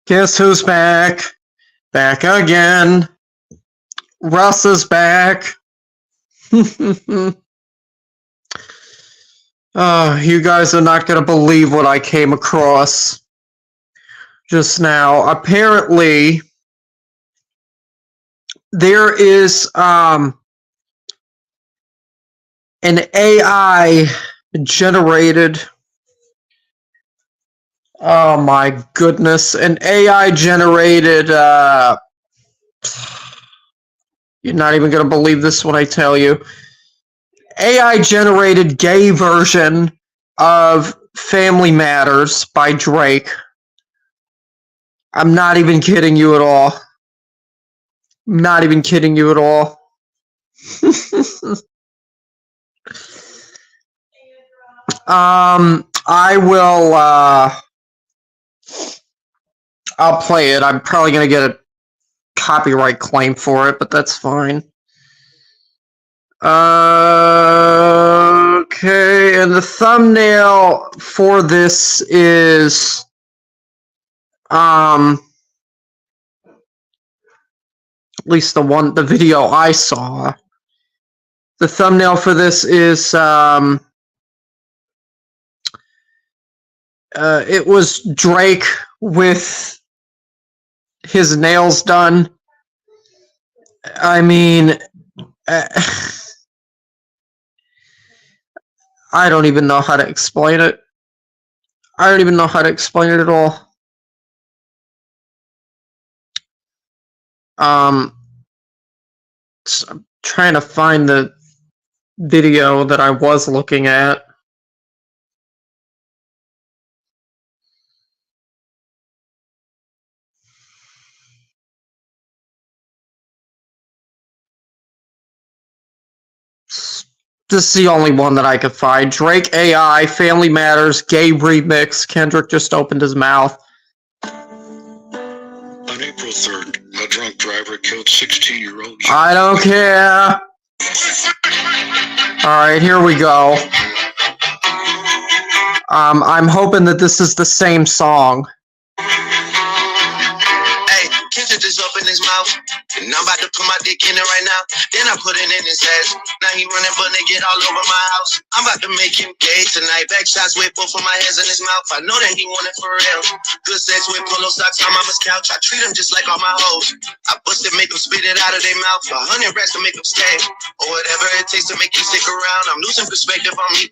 Guess who's back? Back again. Russ is back. You guys are not going to believe what I came across just now. Apparently, there is an AI generated. Oh my goodness, an AI generated. You're not even going to believe this when I tell you. AI generated gay version of Family Matters by Drake. I'm not even kidding you at all. Not even kidding you at all. I will, I'll play it. I'm probably going to get a copyright claim for it, but that's fine. Okay, and the thumbnail for this is, at least the video I saw. The thumbnail for this is, it was Drake with his nails done. I mean, I don't even know how to explain it. I don't even know how to explain it at all. So I'm trying to find the video that I was looking at. This is the only one that I could find. Drake AI, Family Matters, gay remix. Kendrick just opened his mouth. On April 3rd, a drunk driver killed 16-year-old. I don't care. Alright, here we go. I'm hoping that this is the same song. Hey, Kendrick just opened his mouth. And I'm about to put my dick in it right now. Then I put it in his ass. Now he running but naked all over my house. I'm about to make him gay tonight. Back shots with both of my hands in his mouth. I know that he want it for real. Good sex with polo socks on mama's couch. I treat him just like all my hoes. I bust it, make them spit it out of their mouth. 100 racks to make them stay. Or whatever it takes to make you stick around. I'm losing perspective on me.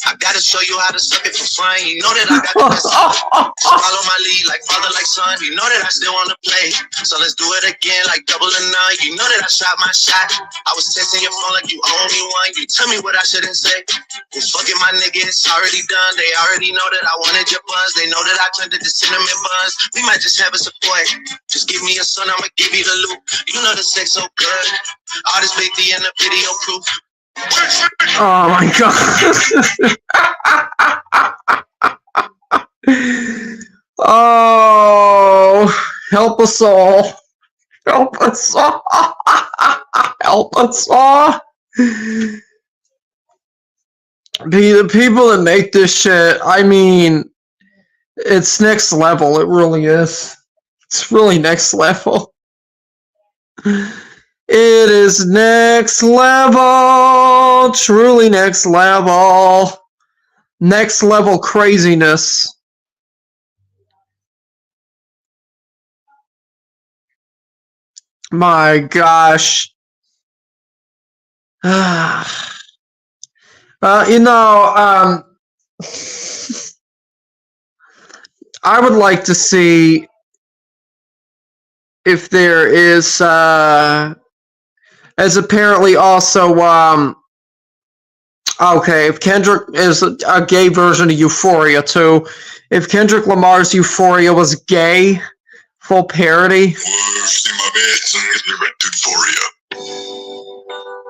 I gotta show you how to suck it for fun. You know that I got the best. Follow my lead like father, like son. You know that I still want to play. So let's do it again like double or none. You know that I shot my shot. I was testing your phone like you owe me one. You tell me what I shouldn't say. Well, fucking my nigga, it's already done. They already know that I wanted your buzz. They know that I turned it to cinnamon buns. We might just have us a boy. Just give me a son, I'ma give you the loop. You know the sex so good. All this baby and the video proof. Oh my god. Oh, help us all. Help us all. Help us all. The people that make this shit, I mean, it's next level. It really is. It's really next level. It is next level. Truly next level. Next level craziness. My gosh. You know, I would like to see if there is, as apparently also, okay, if Kendrick is a gay version of Euphoria too, if Kendrick Lamar's Euphoria was gay, full parody. See my bitch and get me Euphoria.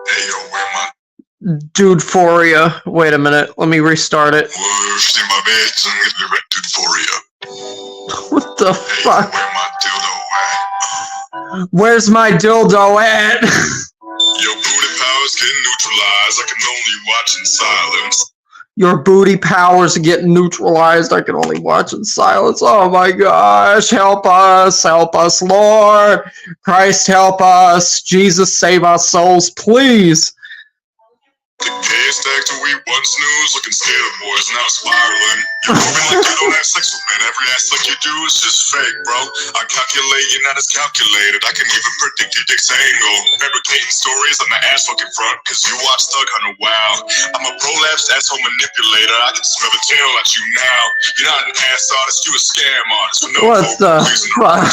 Hey yo, where my Dude-phoria. Wait a minute, let me restart it. see my bitch and get me Euphoria. What the Hey, fuck? where my dildo at? Where's my dildo at? Your booty powers get neutralized. I can only watch in silence. Your booty powers are getting neutralized. I can only watch in silence. Oh my gosh. Help us, Lord. Christ, help us. Jesus, save our souls, please. The gayest actor we once knew is looking scared of boys, now spiraling. You're moving like you don't have sex with men. Every ass lick you do is just fake, bro. I calculate you're not as calculated. I can even predict your dick's angle. Fabricating stories on the ass fucking front, cause you watch Thug Hunter, wow. I'm a prolapsed asshole manipulator. I can smell the tail at you now. You're not an ass artist, you a scam artist with no What the fuck?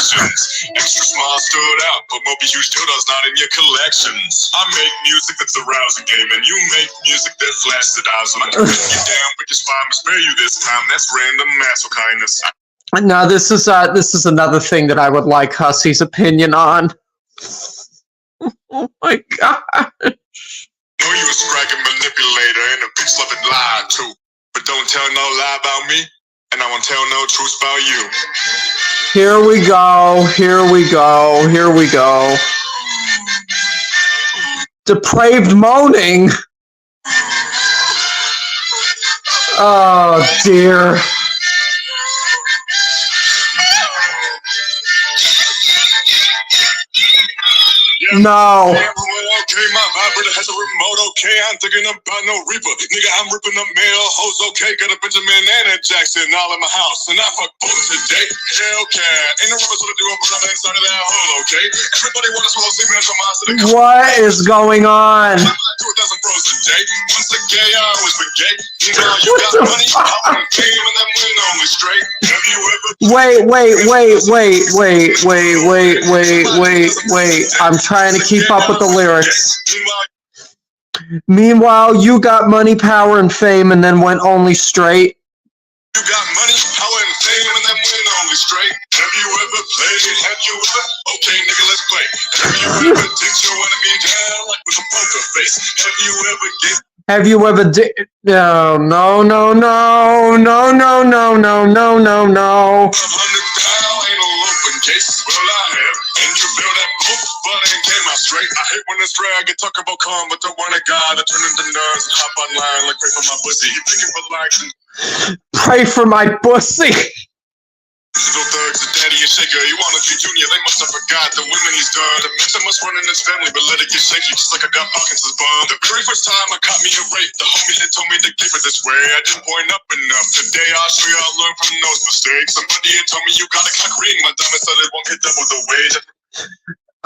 Extra small stood out, but Moby huge dildos not in your collections. I make music that's arousing game, and you make music that flashes the eyes. I'm not gonna get down with your spine, but spare you this time. That's random asshole kindness. Now this is another thing that I would like Hussey's opinion on. Oh my god. Know you a scragging manipulator and a bitch loving lie too. But don't tell no lie about me, and I won't tell no truth about you. Here we go. Here we go. Here we go. Depraved moaning. Oh dear. No. Okay, my vibrator has a remote, okay, I ain't thinking about no Reaper. Nigga, I'm ripping up male hoes, okay, got a Benjamin and a Jackson all in my house, and I fuck both today. Hellcat, ain't no rubber so to do it, but I'm inside of that hole, okay? Everybody wanna swallow semen as a monster. What is going on? 2,000 bros a day. Once a gay, I always been gay. You know, you got money, I'm game, and that win only straight. Have you ever... Wait. I'm trying to keep up with the lyrics. Meanwhile, you got money, power, and fame, and then went only straight. You got money, power, and fame, and then went only straight. Have you ever played? Have you ever? Okay, nigga, let's play. Have you ever dipped your enemy down like with a poker face? Have you ever get... Have you ever No. 100 down ain't a open case. Well, I have, and you feel that book, but it came out straight. I hate when it's drag and talk about calm, but the one I got, I turn into nerves and hop online like pray for my pussy. You thinking for likes and... Pray for my pussy. Digital thugs, a daddy and shaker. You wanna be junior, they must have forgot the women he's done. The mention must run in his family, but let it get shaky, just like I got Parkinson's bum. The very first time I caught me a rape, the homie that told me to keep it this way. I didn't point up enough. Today I'll show you I learned from those mistakes. Somebody had told me you gotta cock ring. My diamond said it won't get double the wage.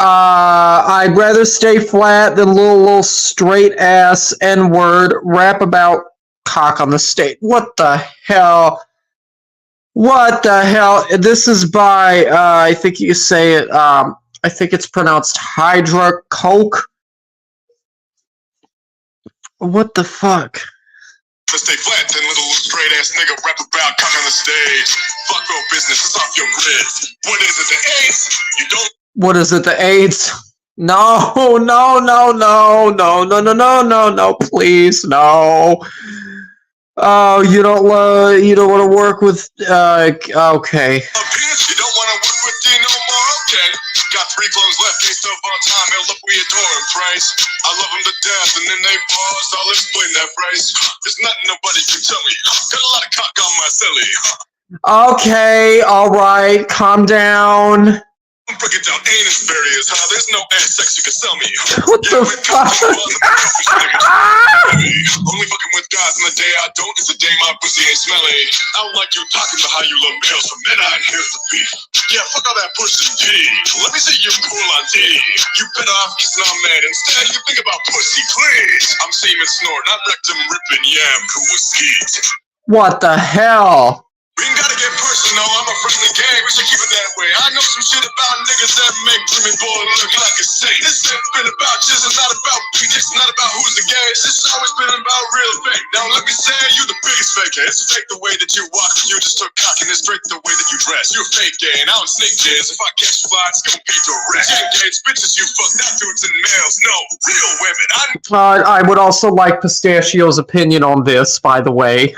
I'd rather stay flat than little straight ass N-word rap about cock on the state. What the hell? What the hell? This is by, I think you say it, I think it's pronounced Hydra Coke. What the fuck? To stay flat, 10 little straight ass nigga rap about cock on the stage. Fuck no business, it's off your grid. What is it, the AIDS? You don't... What is it, the AIDS? No, please, no. Oh, you don't want to work with, okay. You don't want to work with D no more, okay. Got 3 clones left, they still on time, hell up, we adore him, praise. I love them to death, and then they pause, I'll explain that phrase. There's nothing nobody can tell me, got a lot of cock on my celly. Okay, alright, calm down. Break it down, anus barriers, huh? There's no ass sex you can sell me. What the fuck? Only fucking with guys on the day I don't is the day my pussy ain't smelly. I don't like you talking about how you love males from men on here's the beef. Yeah, fuck all that pussy D. Let me see you cool on D. You better off kissing on man. Instead, you think about pussy, please. I'm semen snorting, I'm rectum ripping, yeah, I'm cool with skis. What the hell? We ain't gotta get personal, I'm a friendly gang, we should keep it that way. I know some shit about niggas that make women boy look like a saint. This ain't been about just, it's not about beat, it's not about who's the gayest. It's always been about real fake. Now let me say, you the biggest fake. It's fake the way that you walk, you just took cock, and it's fake the way that you dress. You're fake gay, and I don't snake jizz. If I catch fly, it's gonna be direct. Engaged bitches, you fuck, not dudes and males, no, real women. I would also like Pistachio's opinion on this, by the way.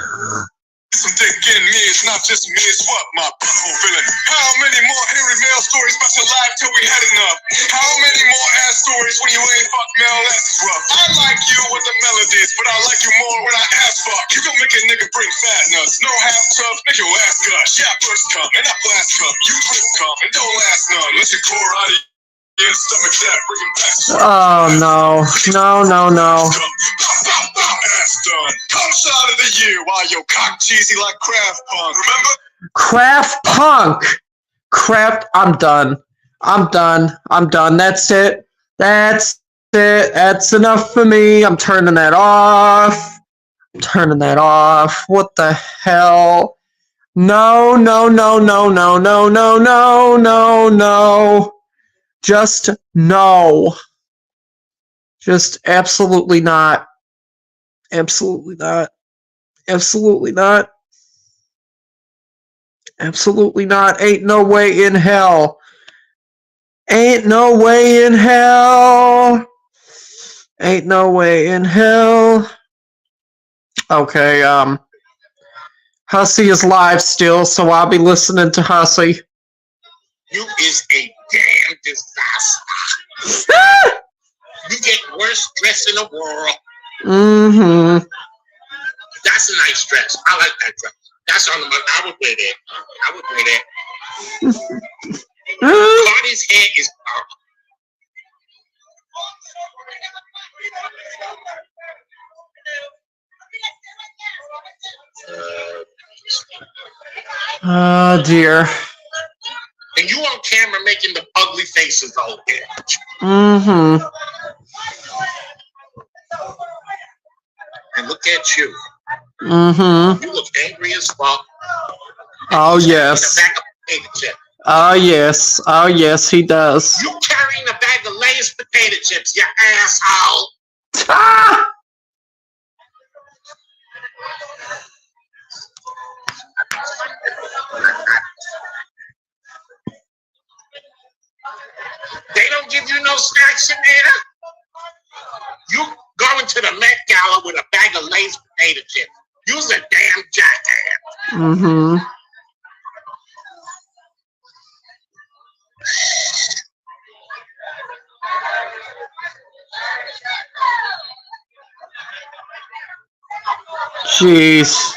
some dick in me, it's not just me, it's what my butthole feeling. How many more hairy male stories about your life till we had enough? How many more ass stories when you ain't fuck male asses rough? I like you with the melodies, but I like you more when I ass fuck. You gon' make a nigga bring fat nuts, no half tough, make your ass gush. Yeah, burst come and I blast come, you drip come and don't last none. Let your core out of your stomach that bring him back. Oh no, no. Ass done. Come shot of the year while your cock cheesy like Kraft Punk. Remember? Kraft Punk. Kraft. I'm done. That's it. That's enough for me. I'm turning that off. What the hell? No. Just no. Just absolutely not. Absolutely not. Ain't no way in hell. Okay, Hussey is live still, so I'll be listening to Hussey. You is a damn disaster. You get worst dress in the world. Mm-hmm. That's a nice dress. I like that dress. That's on the money. I would wear that. Cardi's hair is Oh dear. and you on camera making the ugly faces all day. Mm-hmm. And look at you. Mm-hmm. You look angry as fuck. Oh yes. Oh yes, he does. You carrying a bag of Lay's potato chips, you asshole. Ah! They don't give you no snacks in there. You going to the Met Gala with a bag of Lay's potato chips. You's a damn jackass. Mm-hmm. Jeez.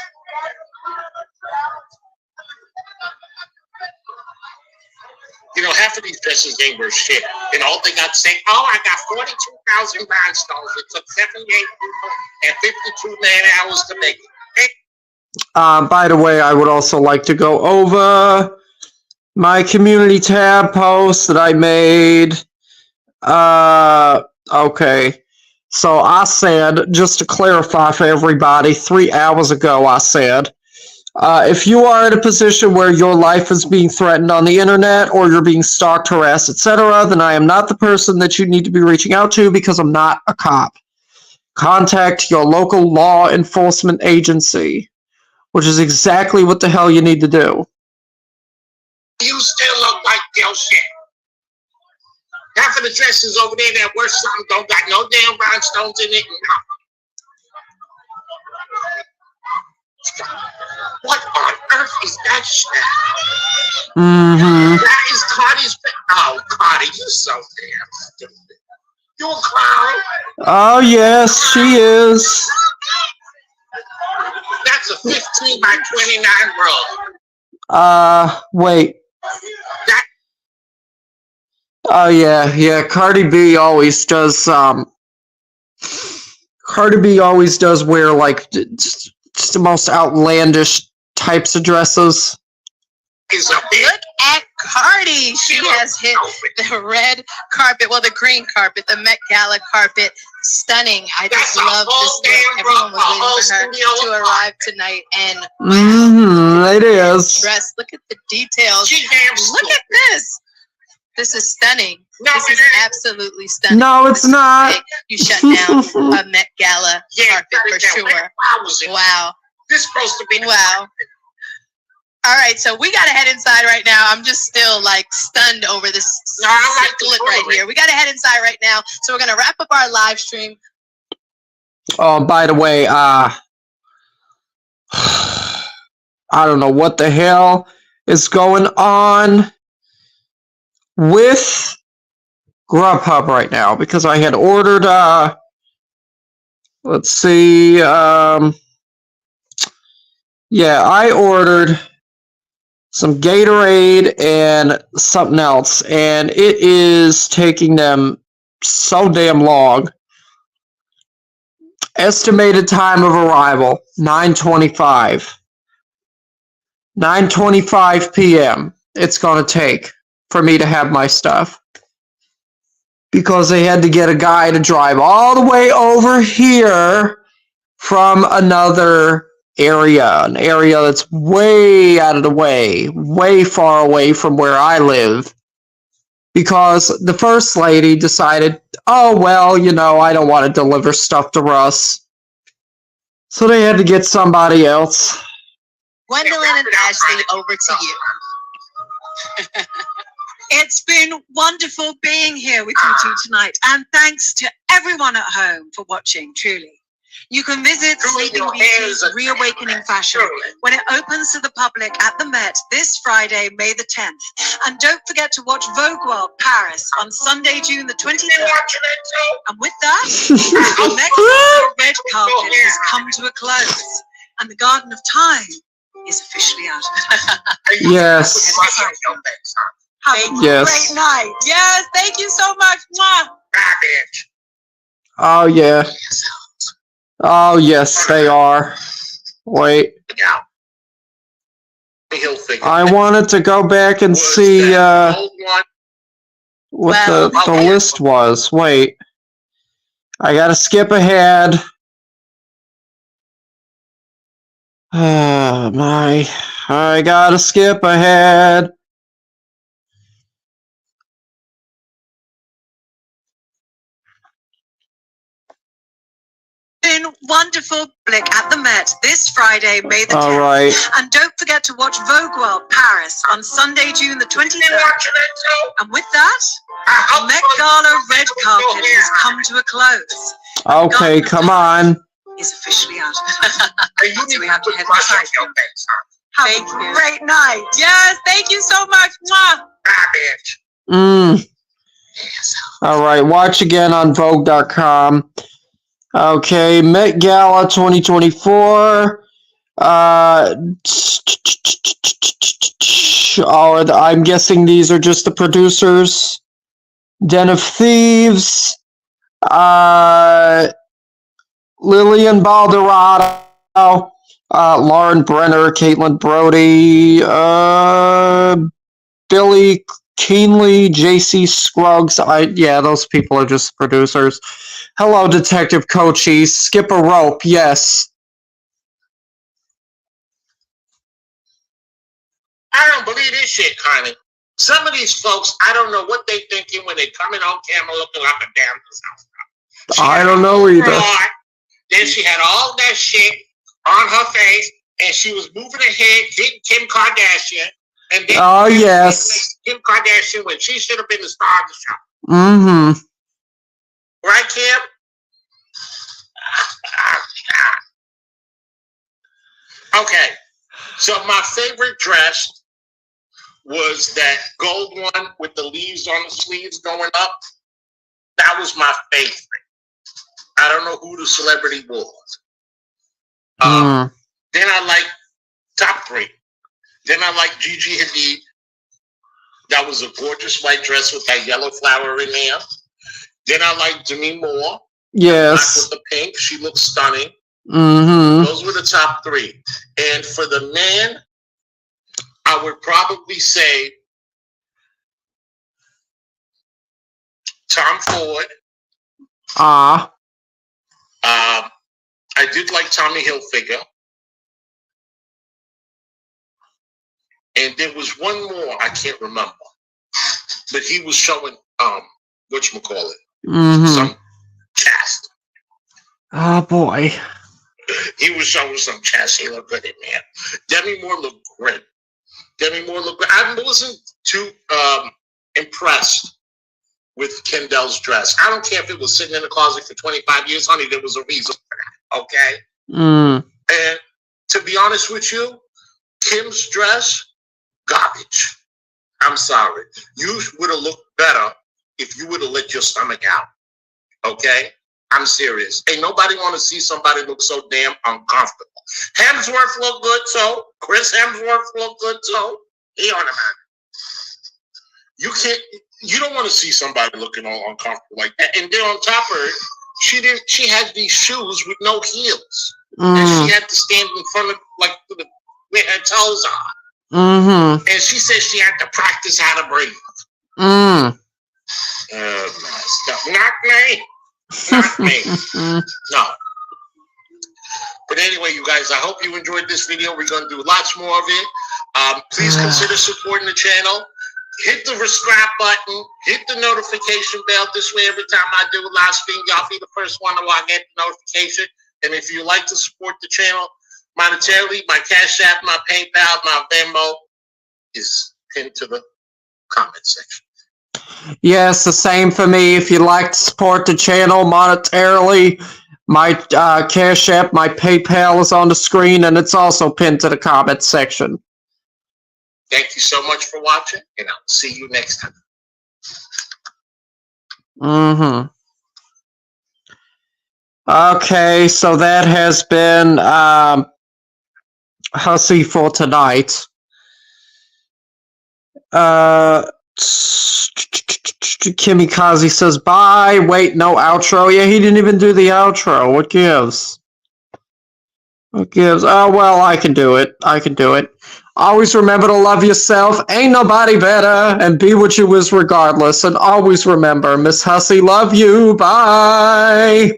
You know, half of these dresses ain't worth shit. And all they got to say, oh, I got 42,000 rhinestones. It took 78 people and 52 man-hours to make it. By the way, I would also like to go over my community tab post that I made. Okay. So I said, just to clarify for everybody, 3 hours ago I said, if you are in a position where your life is being threatened on the internet or you're being stalked, harassed, etc., then I am not the person that you need to be reaching out to because I'm not a cop. Contact your local law enforcement agency, which is exactly what the hell you need to do. You still look like your shit. Half of the dresses over there that wear something don't got no damn rhinestones in it. No. What on earth is that shit? Mm-hmm. That is Cardi's. Oh, Cardi, you so damn stupid. You a clown? Oh, yes, she is. That's a 15 by 29 roll. Wait. That. Oh, yeah, Cardi B always does, Cardi B always does wear, like, just the most outlandish types of dresses. Look at Cardi. She has hit the red carpet, well, the green carpet, the Met Gala carpet. Stunning. I just love this look. Everyone was waiting for her to arrive tonight. And it is. Dress. Look at the details. Look at this. This is stunning. No, this is absolutely stunning. No, it's not. You shut down a Met Gala carpet for sure. Wow. This is supposed to be. Wow. All right, so we got to head inside right now. I'm just still like stunned over this clip right here. We got to head inside right now. So we're going to wrap up our live stream. Oh, by the way, I don't know what the hell is going on with Grubhub right now, because I had ordered, let's see, yeah, I ordered some Gatorade and something else, and it is taking them so damn long. Estimated time of arrival, 9:25. 9:25 p.m. it's going to take for me to have my stuff. Because they had to get a guy to drive all the way over here from another area, an area that's way out of the way, way far away from where I live. Because the first lady decided, oh, well, you know, I don't want to deliver stuff to Russ. So they had to get somebody else. Gwendolyn and Ashley, over to you. It's been wonderful being here with you two tonight, and thanks to everyone at home for watching, truly. You can visit Sleeping Beauty's Reawakening Fashion when it opens to the public at the Met this Friday, May the 10th. And don't forget to watch Vogue World Paris on Sunday, June the 23rd. And with that, the next red carpet has come to a close, and the Garden of Time is officially out. Yes. Have a Yes. great night. Yes, thank you so much. Mwah. Oh, yeah. Oh, yes, they are. Wait. I wanted to go back and see what the list was. Wait. I gotta skip ahead. Oh, my. I gotta skip ahead. Been wonderful blick at the Met this Friday, May the 10th. All right. And don't forget to watch Vogue World Paris on Sunday, June the 23rd. And with that, the Met Gala red carpet has come to a close. Okay, come on. Is officially out. So we have to head inside. Have a great night. Yes, thank you so much. Mwah. All right, watch again on Vogue.com. Okay, Met Gala 2024. I'm guessing these are just the producers. Den of Thieves. Lillian Baldorado. Lauren Brenner, Caitlin Brody, Billy Keenly, JC Scruggs. Yeah, those people are just producers. Hello, Detective Coachy. Skip a rope, yes. I don't believe this shit, Connie. Some of these folks, I don't know what they thinking when they coming on camera looking like a damn disaster. I don't know either. Fraud, then she had all that shit on her face, and she was moving her head, getting Kim Kardashian. And then Oh, yes. Kim Kardashian when she should have been the star of the show. Mm-hmm. Right, Kim? Okay. So my favorite dress was that gold one with the leaves on the sleeves going up. That was my favorite. I don't know who the celebrity was. Then I like top three. Then I like Gigi Hadid. That was a gorgeous white dress with that yellow flower in there. Then I like Demi Moore. Yes. With the pink. She looks stunning. Mm-hmm. Those were the top three. And for the men, I would probably say Tom Ford. I did like Tommy Hilfiger. And there was one more I can't remember. But he was showing whatchamacallit. Some chest. Oh boy. He was showing some chest. He looked good in there. Demi Moore looked great. I wasn't too impressed with Kendall's dress. I don't care if it was sitting in the closet for 25 years, honey. There was a reason for that. Okay. And to be honest with you, Kim's dress, garbage. I'm sorry. You would have looked better if you would have let your stomach out. Okay? I'm serious. Ain't nobody want to see somebody look so damn uncomfortable. Hemsworth look good too. Chris Hemsworth look good too. He on the man. You don't want to see somebody looking all uncomfortable like that. And then on top of it, she had these shoes with no heels. And she had to stand in front of with her toes on. Mm-hmm. And she said she had to practice how to breathe. Mm. Not me. Not me. No. But anyway, you guys, I hope you enjoyed this video. We're going to do lots more of it. Please consider supporting the channel. Hit the subscribe button. Hit the notification bell. This way, every time I do a live stream, y'all be the first one to get the notification. And if you like to support the channel monetarily, my Cash App, my PayPal, my Venmo is pinned to the comment section. Yes, the same for me. If you'd like to support the channel monetarily, my Cash App, my PayPal is on the screen, and it's also pinned to the comment section. Thank you so much for watching, and I'll see you next time. Mm-hmm. Okay, so that has been Hussy for tonight. Kimikaze says bye. Wait, no outro. Yeah, he didn't even do the outro. What gives? What gives? Oh, well, I can do it. I can do it. Always remember to love yourself. Ain't nobody better. And be what you is regardless. And always remember, Miss Hussy, love you. Bye.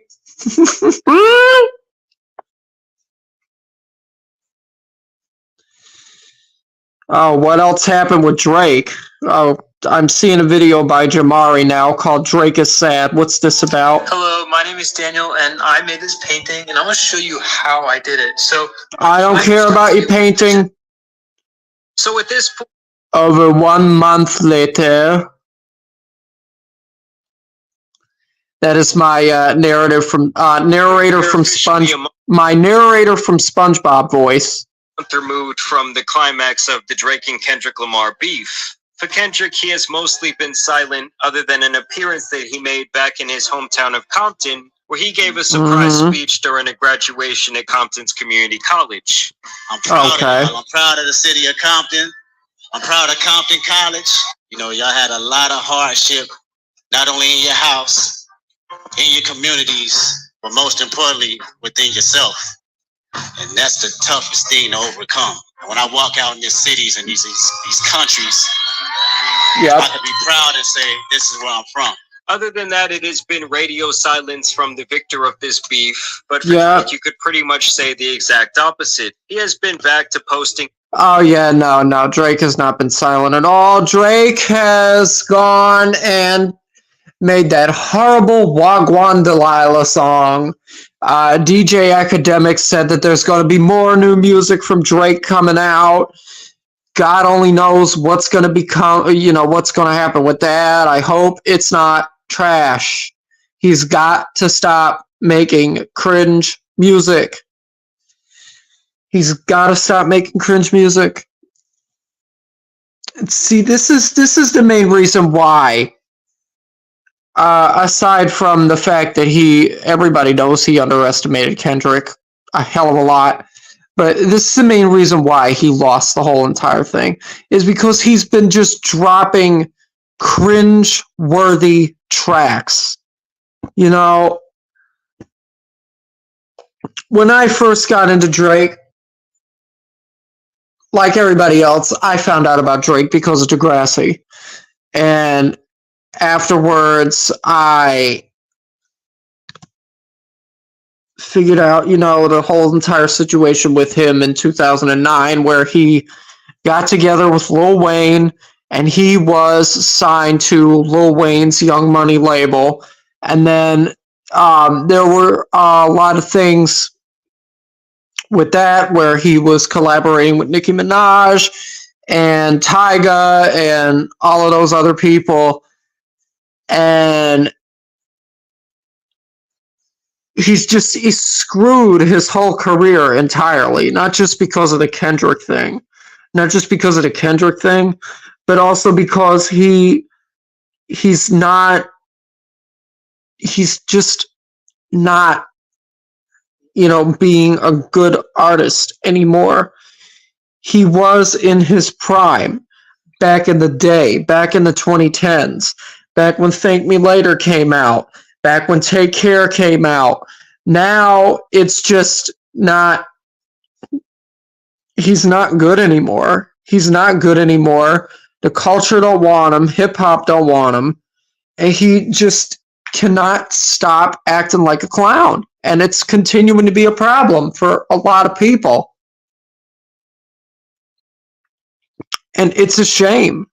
Oh, what else happened with Drake? Oh, I'm seeing a video by Jamari now called Drake is Sad. What's this about? Hello, my name is Daniel, and I made this painting, and I'm going to show you how I did it. So I don't care about your painting. So with this... Over 1 month later. That is my narrator from SpongeBob voice. Removed from the climax of the Drake and Kendrick Lamar beef. For Kendrick, he has mostly been silent, other than an appearance that he made back in his hometown of Compton, where he gave a surprise speech during a graduation at Compton's community college. I'm proud of y'all. I'm proud of the city of Compton. I'm proud of Compton College. You know, y'all had a lot of hardship, not only in your house, in your communities, but most importantly, within yourself. And that's the toughest thing to overcome. And when I walk out in these cities and these countries, I can be proud and say, this is where I'm from. Other than that, it has been radio silence from the victor of this beef. But for Drake, you could pretty much say the exact opposite. He has been back to posting. Oh, yeah, no. Drake has not been silent at all. Drake has gone and made that horrible Wagwan Delilah song. DJ Academic said that there's going to be more new music from Drake coming out. God only knows what's going to become, what's going to happen with that. I hope it's not trash. He's got to stop making cringe music. He's got to stop making cringe music. See, this is the main reason why. Aside from the fact that everybody knows he underestimated Kendrick a hell of a lot, but this is the main reason why he lost the whole entire thing, is because he's been just dropping cringe-worthy tracks. You know, when I first got into Drake, like everybody else, I found out about Drake because of Degrassi. And afterwards, I figured out, the whole entire situation with him in 2009, where he got together with Lil Wayne, and he was signed to Lil Wayne's Young Money label. And then there were a lot of things with that, where he was collaborating with Nicki Minaj and Tyga and all of those other people. And he screwed his whole career entirely, not just because of the Kendrick thing, not just because of the Kendrick thing, but also because he's just not, being a good artist anymore. He was in his prime back in the day, back in the 2010s, back when Thank Me Later came out, back when Take Care came out. Now it's just not, he's not good anymore. He's not good anymore. The culture don't want him. Hip hop don't want him. And he just cannot stop acting like a clown. And it's continuing to be a problem for a lot of people. And it's a shame.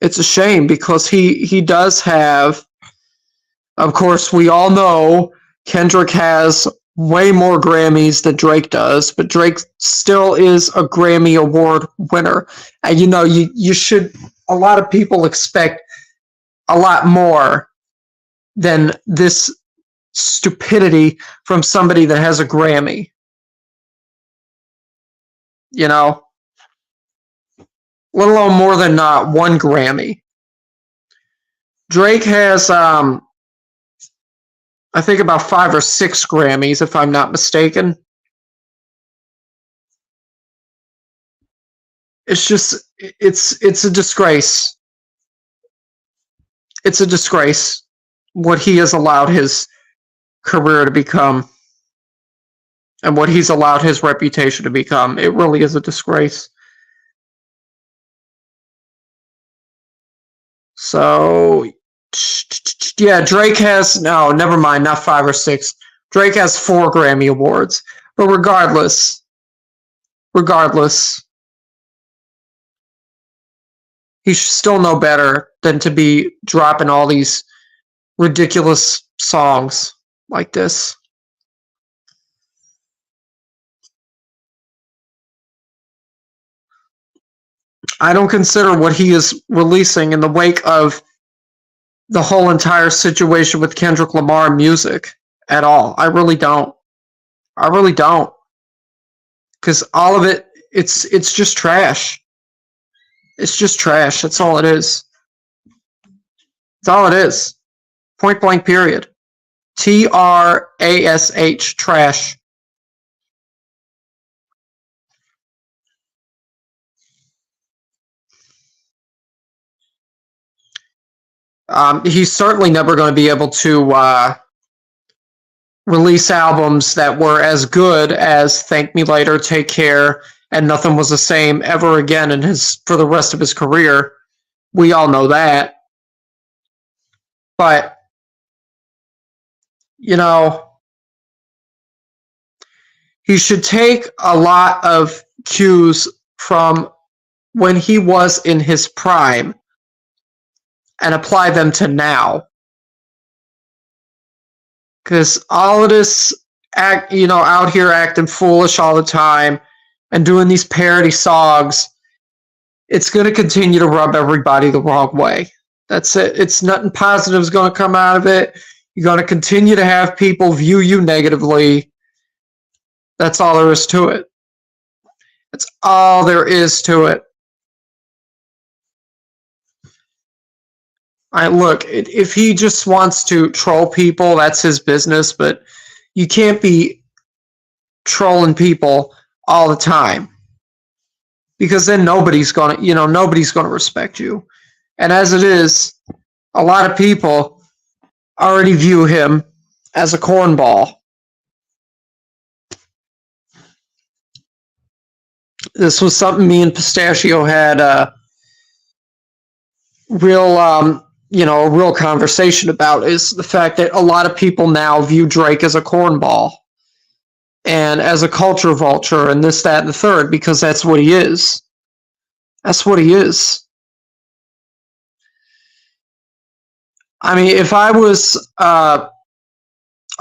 It's a shame because he does have, of course, we all know Kendrick has way more Grammys than Drake does, but Drake still is a Grammy Award winner. And you should, a lot of people expect a lot more than this stupidity from somebody that has a Grammy. Let alone more than one Grammy. Drake has, I think about 5 or 6 Grammys, if I'm not mistaken. It's just, it's a disgrace. It's a disgrace what he has allowed his career to become and what he's allowed his reputation to become. It really is a disgrace. So, yeah, Drake has, no, never mind, not 5 or 6. Drake has 4 Grammy Awards. But regardless, he should still know better than to be dropping all these ridiculous songs like this. I don't consider what he is releasing in the wake of the whole entire situation with Kendrick Lamar music at all. I really don't. Because all of it, it's just trash. It's just trash. That's all it is. That's all it is. Point blank period. TRASH, trash. He's certainly never going to be able to release albums that were as good as Thank Me Later, Take Care, and Nothing Was the Same ever again for the rest of his career. We all know that. But, he should take a lot of cues from when he was in his prime and apply them to now. Because all of this out here acting foolish all the time and doing these parody songs, it's going to continue to rub everybody the wrong way. That's it. It's nothing positive is going to come out of it. You're going to continue to have people view you negatively. That's all there is to it. That's all there is to it. Look, if he just wants to troll people, that's his business, but you can't be trolling people all the time. Because then nobody's going to respect you. And as it is, a lot of people already view him as a cornball. This was something me and Pistachio had a real conversation about, is the fact that a lot of people now view Drake as a cornball and as a culture vulture and this, that, and the third, because that's what he is. That's what he is. I mean, if I was a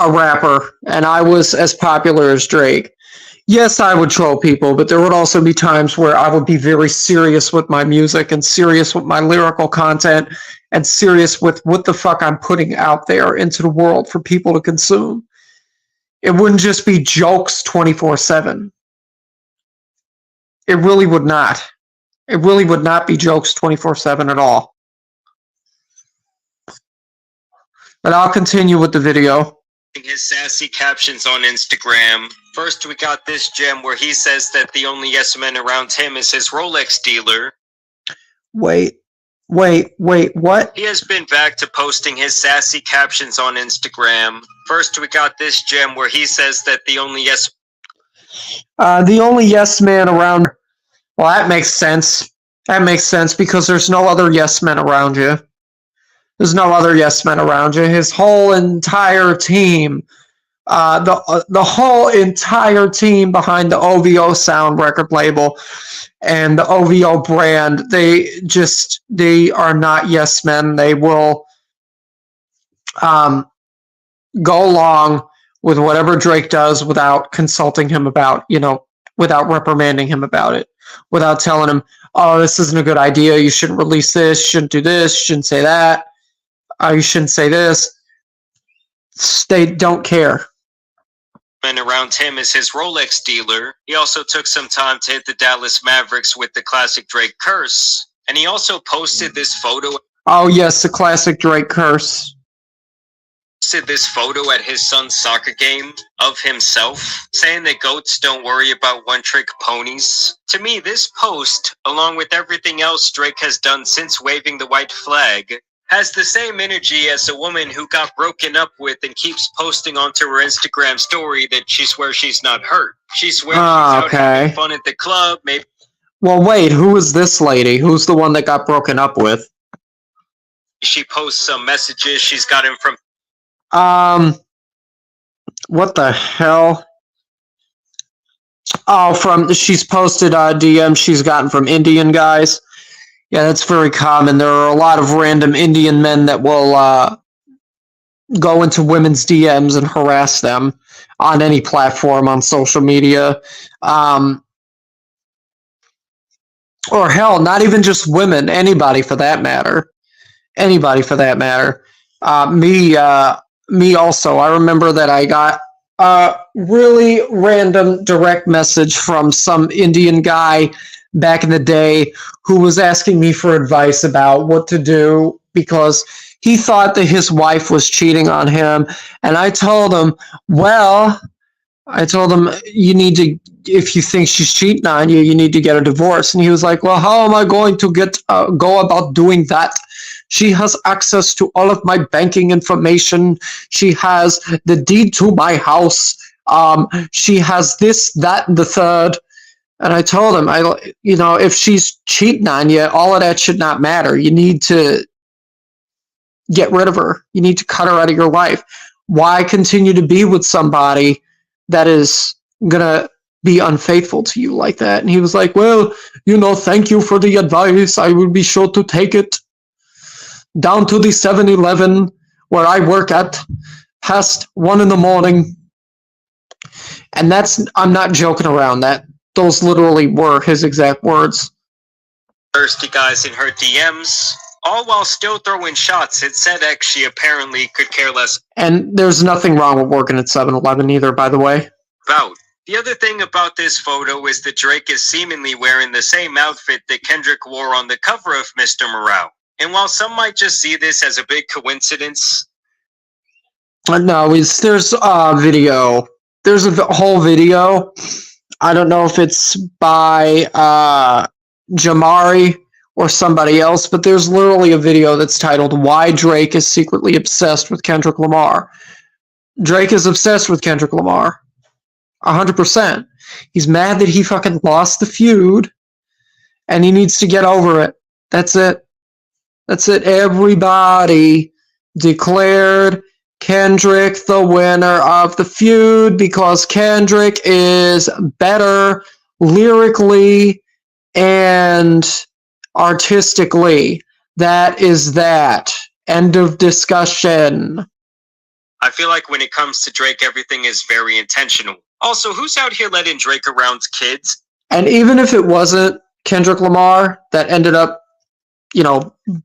rapper and I was as popular as Drake, yes, I would troll people, but there would also be times where I would be very serious with my music and serious with my lyrical content and serious with what the fuck I'm putting out there into the world for people to consume. It wouldn't just be jokes 24/7. It really would not. It really would not be jokes 24/7 at all. But I'll continue with the video. His sassy captions on Instagram. First, we got this gem where he says that the only yes man around him is his Rolex dealer. Wait, what? He has been back to posting his sassy captions on Instagram. First, we got this gem where he says that the only yes man around. Well, that makes sense. That makes sense because there's no other yes men around you. There's no other yes men around you. His whole entire team, the whole entire team behind the OVO sound record label and the OVO brand, they are not yes men. They will go along with whatever Drake does without consulting him about, without reprimanding him about it, without telling him, oh, this isn't a good idea. You shouldn't release this. You shouldn't do this. You shouldn't say that. You shouldn't say this. They don't care. And around him is his Rolex dealer. He also took some time to hit the Dallas Mavericks with the classic Drake curse. And he also posted this photo. Oh, yes, the classic Drake curse. Posted this photo at his son's soccer game of himself, saying that goats don't worry about one-trick ponies. To me, this post, along with everything else Drake has done since waving the white flag, has the same energy as a woman who got broken up with and keeps posting onto her Instagram story that she swears she's not hurt. She swears she's out having fun at the club. Maybe. Well, wait, who is this lady? Who's the one that got broken up with? She posts some messages she's gotten from. What the hell? Oh, she's posted DMs she's gotten from Indian guys. Yeah, that's very common. There are a lot of random Indian men that will go into women's DMs and harass them on any platform on social media. Or hell, not even just women, anybody for that matter. Anybody for that matter. Me also. I remember that I got a really random direct message from some Indian guy back in the day who was asking me for advice about what to do because he thought that his wife was cheating on him. And I told him, you need to, if you think she's cheating on you, you need to get a divorce. And he was like, well, how am I going to go about doing that? She has access to all of my banking information. She has the deed to my house. She has this, that, and the third. And I told him, if she's cheating on you, all of that should not matter. You need to get rid of her. You need to cut her out of your life. Why continue to be with somebody that is going to be unfaithful to you like that? And he was like, well, thank you for the advice. I will be sure to take it down to the 7-Eleven where I work at past 1 a.m. And I'm not joking around. Those literally were his exact words. Thirsty guys in her DMs, all while still throwing shots at SEDEX she apparently could care less. And there's nothing wrong with working at 7-Eleven either, by the way. The other thing about this photo is that Drake is seemingly wearing the same outfit that Kendrick wore on the cover of Mr. Morale. And while some might just see this as a big coincidence. No, there's a video. There's a whole video. I don't know if it's by Jamari or somebody else, but there's literally a video that's titled Why Drake is Secretly Obsessed with Kendrick Lamar. Drake is obsessed with Kendrick Lamar. 100%. He's mad that he fucking lost the feud, and he needs to get over it. That's it. That's it. Everybody declared Kendrick the winner of the feud because Kendrick is better lyrically and artistically. That is that. End of discussion. I feel like when it comes to Drake, everything is very intentional. Also, who's out here letting Drake around kids? And even if it wasn't Kendrick Lamar that ended up,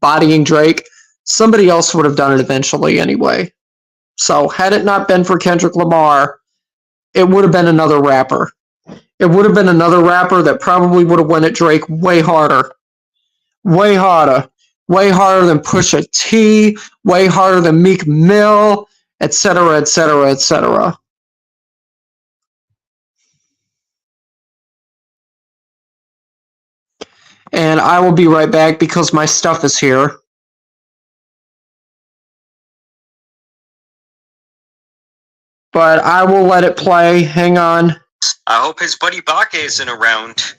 bodying Drake, somebody else would have done it eventually anyway. So had it not been for Kendrick Lamar, it would have been another rapper. it would have been another rapper that probably would have went at Drake way harder. Way harder. Way harder than Pusha T, way harder than Meek Mill, etc., etc., etc. And I will be right back because my stuff is here. But I will let it play. Hang on. I hope his buddy Bake isn't around.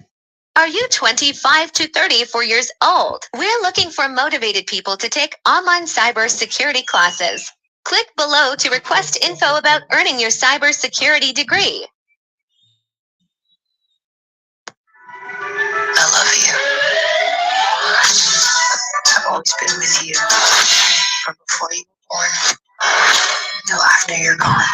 Are you 25 to 34 years old? We're looking for motivated people to take online cybersecurity classes. Click below to request info about earning your cybersecurity degree. I love you. I've always been with you. From before you were born till after you're gone.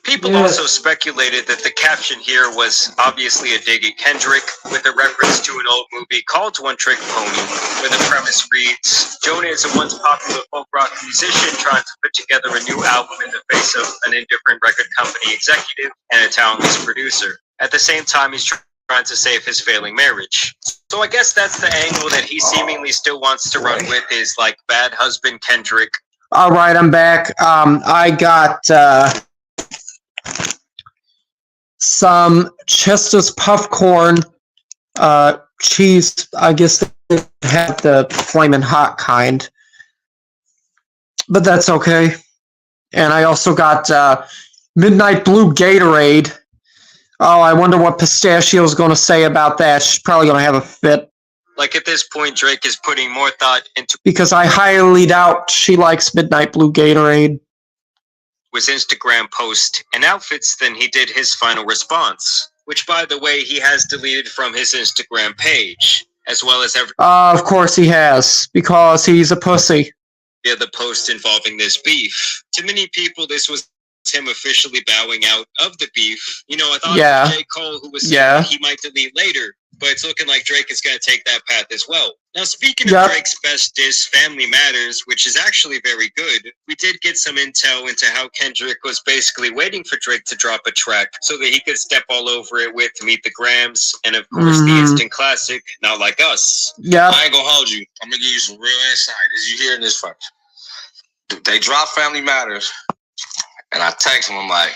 People also speculated that the caption here was obviously a dig at Kendrick, with a reference to an old movie called One Trick Pony, where the premise reads, Jonah is a once popular folk rock musician trying to put together a new album in the face of an indifferent record company executive and a talentless producer. At the same time, he's trying to save his failing marriage. So I guess that's the angle that he seemingly still wants to run with, is like bad husband Kendrick. All right, I'm back. I got some Chester's Puffcorn cheese. I guess they had the flaming hot kind, but that's okay. And I also got Midnight Blue Gatorade. Oh, I wonder what Pistachio's going to say about that. She's probably going to have a fit. Like at this point, Drake is putting more thought into because I highly doubt she likes Midnight Blue Gatorade. His Instagram post and outfits than he did his final response, which, by the way, he has deleted from his Instagram page, as well as every of course he has, because he's a pussy. The other post involving this beef. To many people, this was him officially bowing out of the beef. You know, I thought it was J. Cole who was saying he might delete later, but it's looking like Drake is going to take that path as well. Now, speaking of Drake's best diss, Family Matters, which is actually very good, we did get some intel into how Kendrick was basically waiting for Drake to drop a track so that he could step all over it with Meet the Grams, and of course the instant classic, Not Like Us. Yeah. I ain't gonna hold you. I'm gonna give you some real insight as you hearing this first. They drop Family Matters, and I text him, I'm like,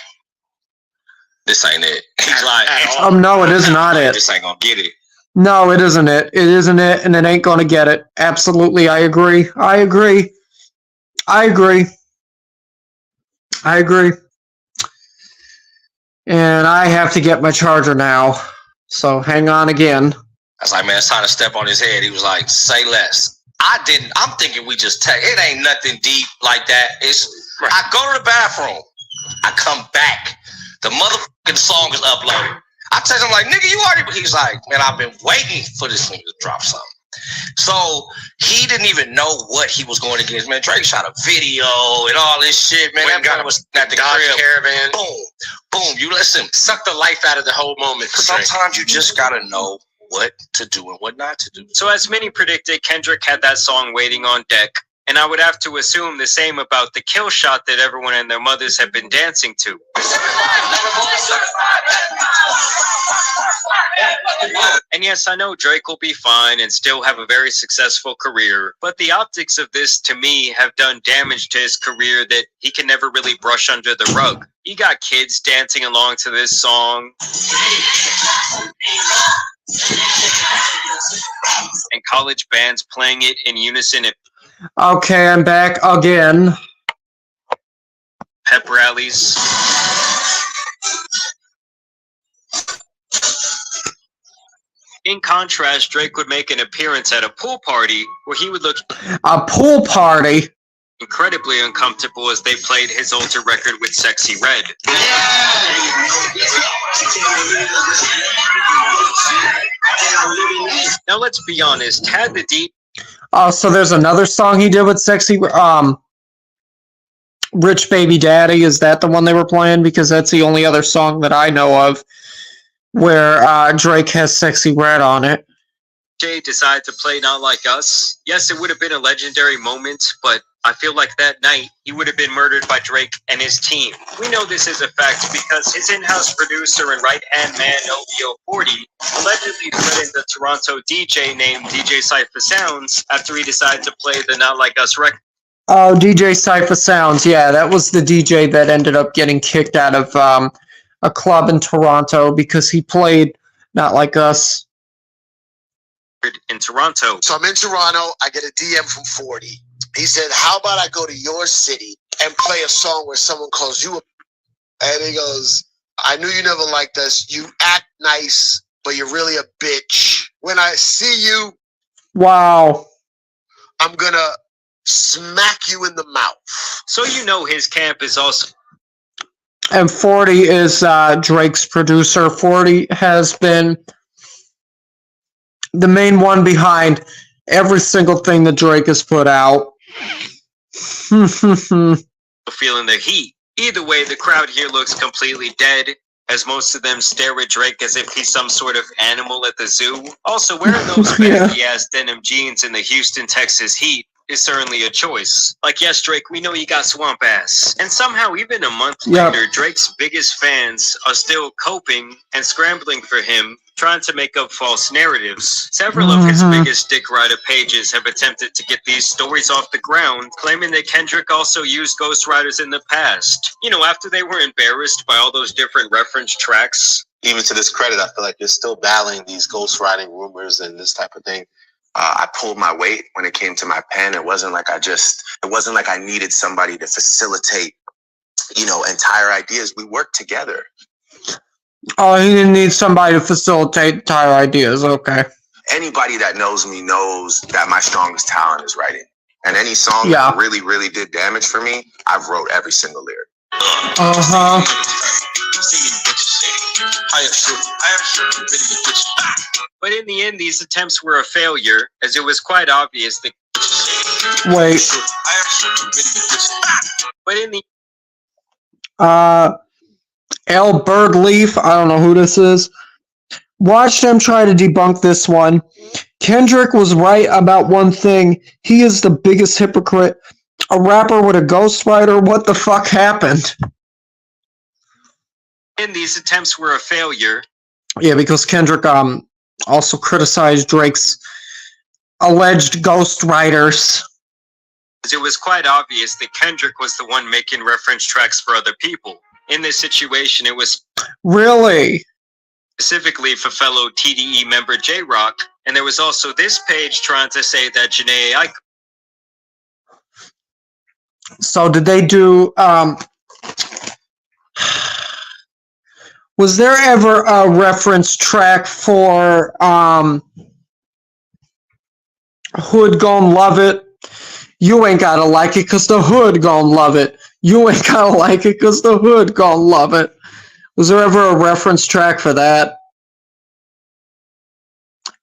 this ain't it. He's like, no, it is not it. This ain't gonna get it. No, it isn't it. It isn't it, and it ain't gonna get it. Absolutely, I agree. I agree. I agree. I agree. And I have to get my charger now. So hang on again. I was like, man, it's time to step on his head. He was like, say less. I didn't. I'm thinking we just take it. Ain't nothing deep like that. It's I go to the bathroom. I come back. The motherfucking song is uploaded. I text him like, nigga, you already. He's like, man, I've been waiting for this nigga to drop something. So he didn't even know what he was going against. Man, Drake shot a video and all this shit, man. That guy was at the Dodge crib. Caravan. Boom, boom. You listen. Suck the life out of the whole moment. For sometimes Drake. You just gotta know what to do and what not to do. So as many predicted, Kendrick had that song waiting on deck. And I would have to assume the same about the kill shot that everyone and their mothers have been dancing to. And yes, I know Drake will be fine and still have a very successful career, but the optics of this, to me, have done damage to his career that he can never really brush under the rug. He got kids dancing along to this song. And college bands playing it in unison at Okay, I'm back again. pep rallies. In contrast, Drake would make an appearance at a pool party where he would look a pool party incredibly uncomfortable as they played his older record with Sexy Red. Now let's be honest, had the deep Oh, so there's another song he did with Sexy Rich Baby Daddy. Is that the one they were playing? Because that's the only other song that I know of where Drake has Sexy Red on it. Jay decided to play Not Like Us. Yes, it would have been a legendary moment, but I feel like that night he would have been murdered by Drake and his team. We know this is a fact because his in-house producer and right-hand man, OVO40, allegedly threatened the Toronto DJ named DJ Cypher Sounds after he decided to play the Not Like Us record. Oh, DJ Cypher Sounds. Yeah, that was the DJ that ended up getting kicked out of a club in Toronto because he played Not Like Us. In Toronto. So I'm in Toronto. I get a DM from 40. He said, how about I go to your city and play a song where someone calls you a... And he goes, I knew you never liked us. You act nice, but you're really a bitch. When I see you... Wow. I'm gonna smack you in the mouth. So you know his camp is also... And 40 is Drake's producer. 40 has been the main one behind every single thing that Drake has put out. Feeling the heat. Either way, the crowd here looks completely dead, as most of them stare at Drake as if he's some sort of animal at the zoo. Also, wearing those baggy-ass denim jeans in the Houston, Texas heat is certainly a choice. Like, yes, Drake, we know you got swamp ass. And somehow, even a month later, Drake's biggest fans are still coping and scrambling for him, trying to make up false narratives. Several of his biggest dick rider pages have attempted to get these stories off the ground, claiming that Kendrick also used ghostwriters in the past. You know, after they were embarrassed by all those different reference tracks. Even to this credit, I feel like you're still battling these ghostwriting rumors and this type of thing. I pulled my weight when it came to my pen. It wasn't like I needed somebody to facilitate, entire ideas. We worked together. Oh, he didn't need somebody to facilitate entire ideas. Okay. Anybody that knows me knows that my strongest talent is writing. And any song that really, really did damage for me, I've wrote every single lyric. But in the end, these attempts were a failure, as it was quite obvious that... Wait. But in the... L. Birdleaf, I don't know who this is. Watch them try to debunk this one. Kendrick was right about one thing. He is the biggest hypocrite. A rapper with a ghostwriter? What the fuck happened? And these attempts were a failure. Yeah, because Kendrick also criticized Drake's alleged ghostwriters. It was quite obvious that Kendrick was the one making reference tracks for other people. In this situation, it was really specifically for fellow TDE member J-Rock, and there was also this page trying to say that Janae Aiko. So did they do was there ever a reference track for Hood Gon' Love It? You ain't gotta like it cause the hood gon' love it. You ain't gotta like it cause the hood gon' love it. Was there ever a reference track for that?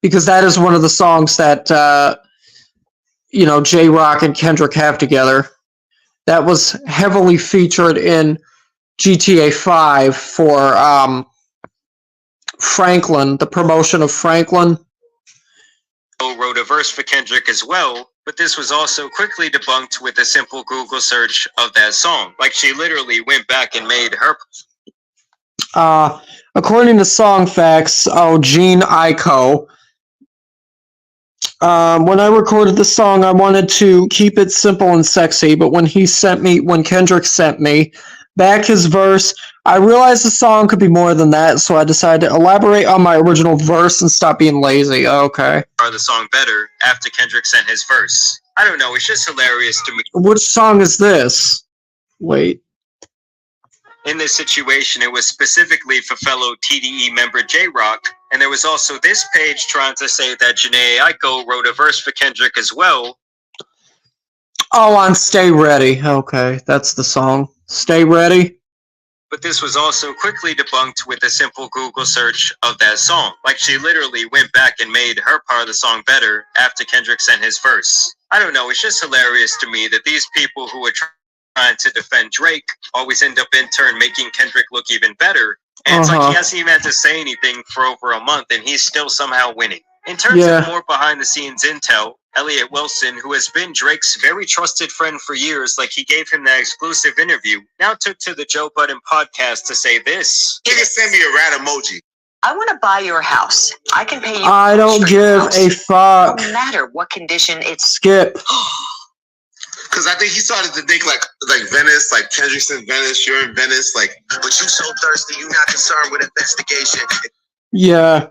Because that is one of the songs that J-Rock and Kendrick have together. That was heavily featured in GTA 5 for Franklin, the promotion of Franklin. Wrote a verse for Kendrick as well, but this was also quickly debunked with a simple Google search of that song. Like, she literally went back and made her... according to Song Facts, Gene Aiko. When I recorded the song, I wanted to keep it simple and sexy, but when Kendrick sent me back his verse, I realized the song could be more than that, so I decided to elaborate on my original verse and stop being lazy. Okay. The song better after Kendrick sent his verse. I don't know, it's just hilarious to me. Which song is this? Wait. In this situation, it was specifically for fellow TDE member J-Rock, and there was also this page trying to say that Janae Aiko wrote a verse for Kendrick as well. Oh, on Stay Ready. Okay, that's the song. Stay Ready. But this was also quickly debunked with a simple Google search of that song. Like, she literally went back and made her part of the song better after Kendrick sent his verse. I don't know, it's just hilarious to me that these people who are trying to defend Drake always end up in turn making Kendrick look even better. And it's like he hasn't even had to say anything for over a month and he's still somehow winning. In terms Yeah. of more behind-the-scenes intel, Elliot Wilson, who has been Drake's very trusted friend for years, like he gave him that exclusive interview, now took to the Joe Budden podcast to say this. Nigga send me a rat emoji. I want to buy your house. I can pay you. I don't for give your house. a fuck. No matter what condition it's. Skip. Because I think he started to think like Venice, like Kendrick's in Venice, you're in Venice, like. But you so thirsty, you not concerned with investigation. Yeah.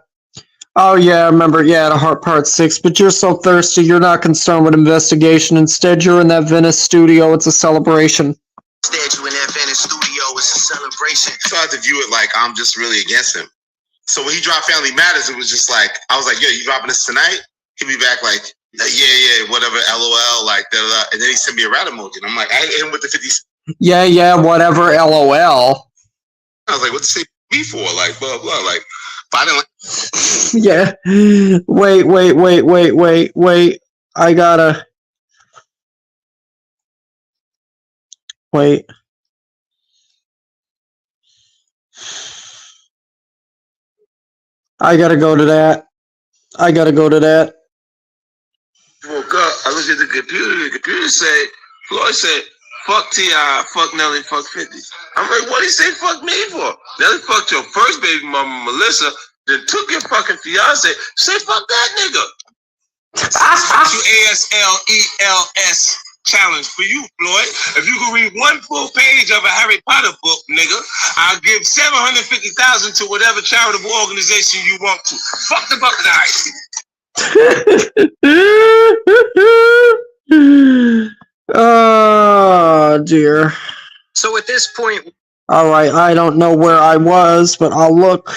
Oh yeah, I remember. Yeah, the Heart Part 6. But you're so thirsty, you're not concerned with investigation. Instead, you're in that Venice studio. It's a celebration. Instead, you in that Venice studio, it's a celebration. I started to view it like I'm just really against him. So when he dropped Family Matters, it was just like, I was like, yo, you dropping this tonight? He'd be back like, yeah, whatever, LOL, like, da, da, da. And then he sent me a rat emoji. And I'm like, I hit him with the 50. Yeah, whatever, LOL. I was like, what's the me for? Like, blah, blah. Like, if I didn't like. Yeah. Wait. I gotta. Wait. I gotta go to that. Woke up, I looked at the computer said, Floyd said, fuck T.I., fuck Nelly, fuck 50. I'm like, what did he say fuck me for? Nelly fucked your first baby mama, Melissa, then took your fucking fiance. Say fuck that nigga. Fuck you ASLELS challenge for you, Floyd. If you can read one full page of a Harry Potter book, nigga, I'll give $750,000 to whatever charitable organization you want to. Fuck the bucket eyes. Oh dear. So at this point, All right, I don't know where I was, but I'll look.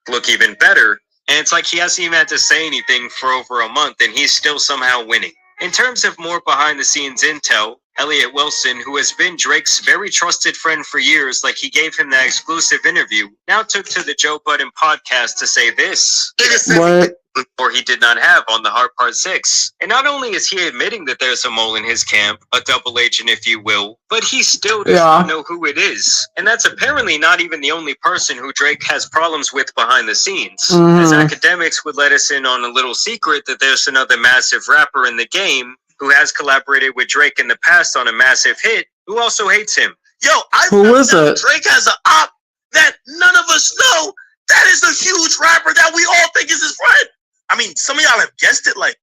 look even better, and it's like he hasn't even had to say anything for over a month, and he's still somehow winning. In terms of more behind-the-scenes intel, Elliot Wilson, who has been Drake's very trusted friend for years, like he gave him that exclusive interview, now took to the Joe Budden podcast to say this. What? Or he did not have on the Heart Part 6. And not only is he admitting that there's a mole in his camp, a double agent if you will, but he still does not know who it is. And that's apparently not even the only person who Drake has problems with behind the scenes. As academics would let us in on a little secret that there's another massive rapper in the game who has collaborated with Drake in the past on a massive hit, who also hates him. Yo, Who is it? Drake has an op that none of us know. That is a huge rapper that we all think is his friend. I mean, some of y'all have guessed it. Like,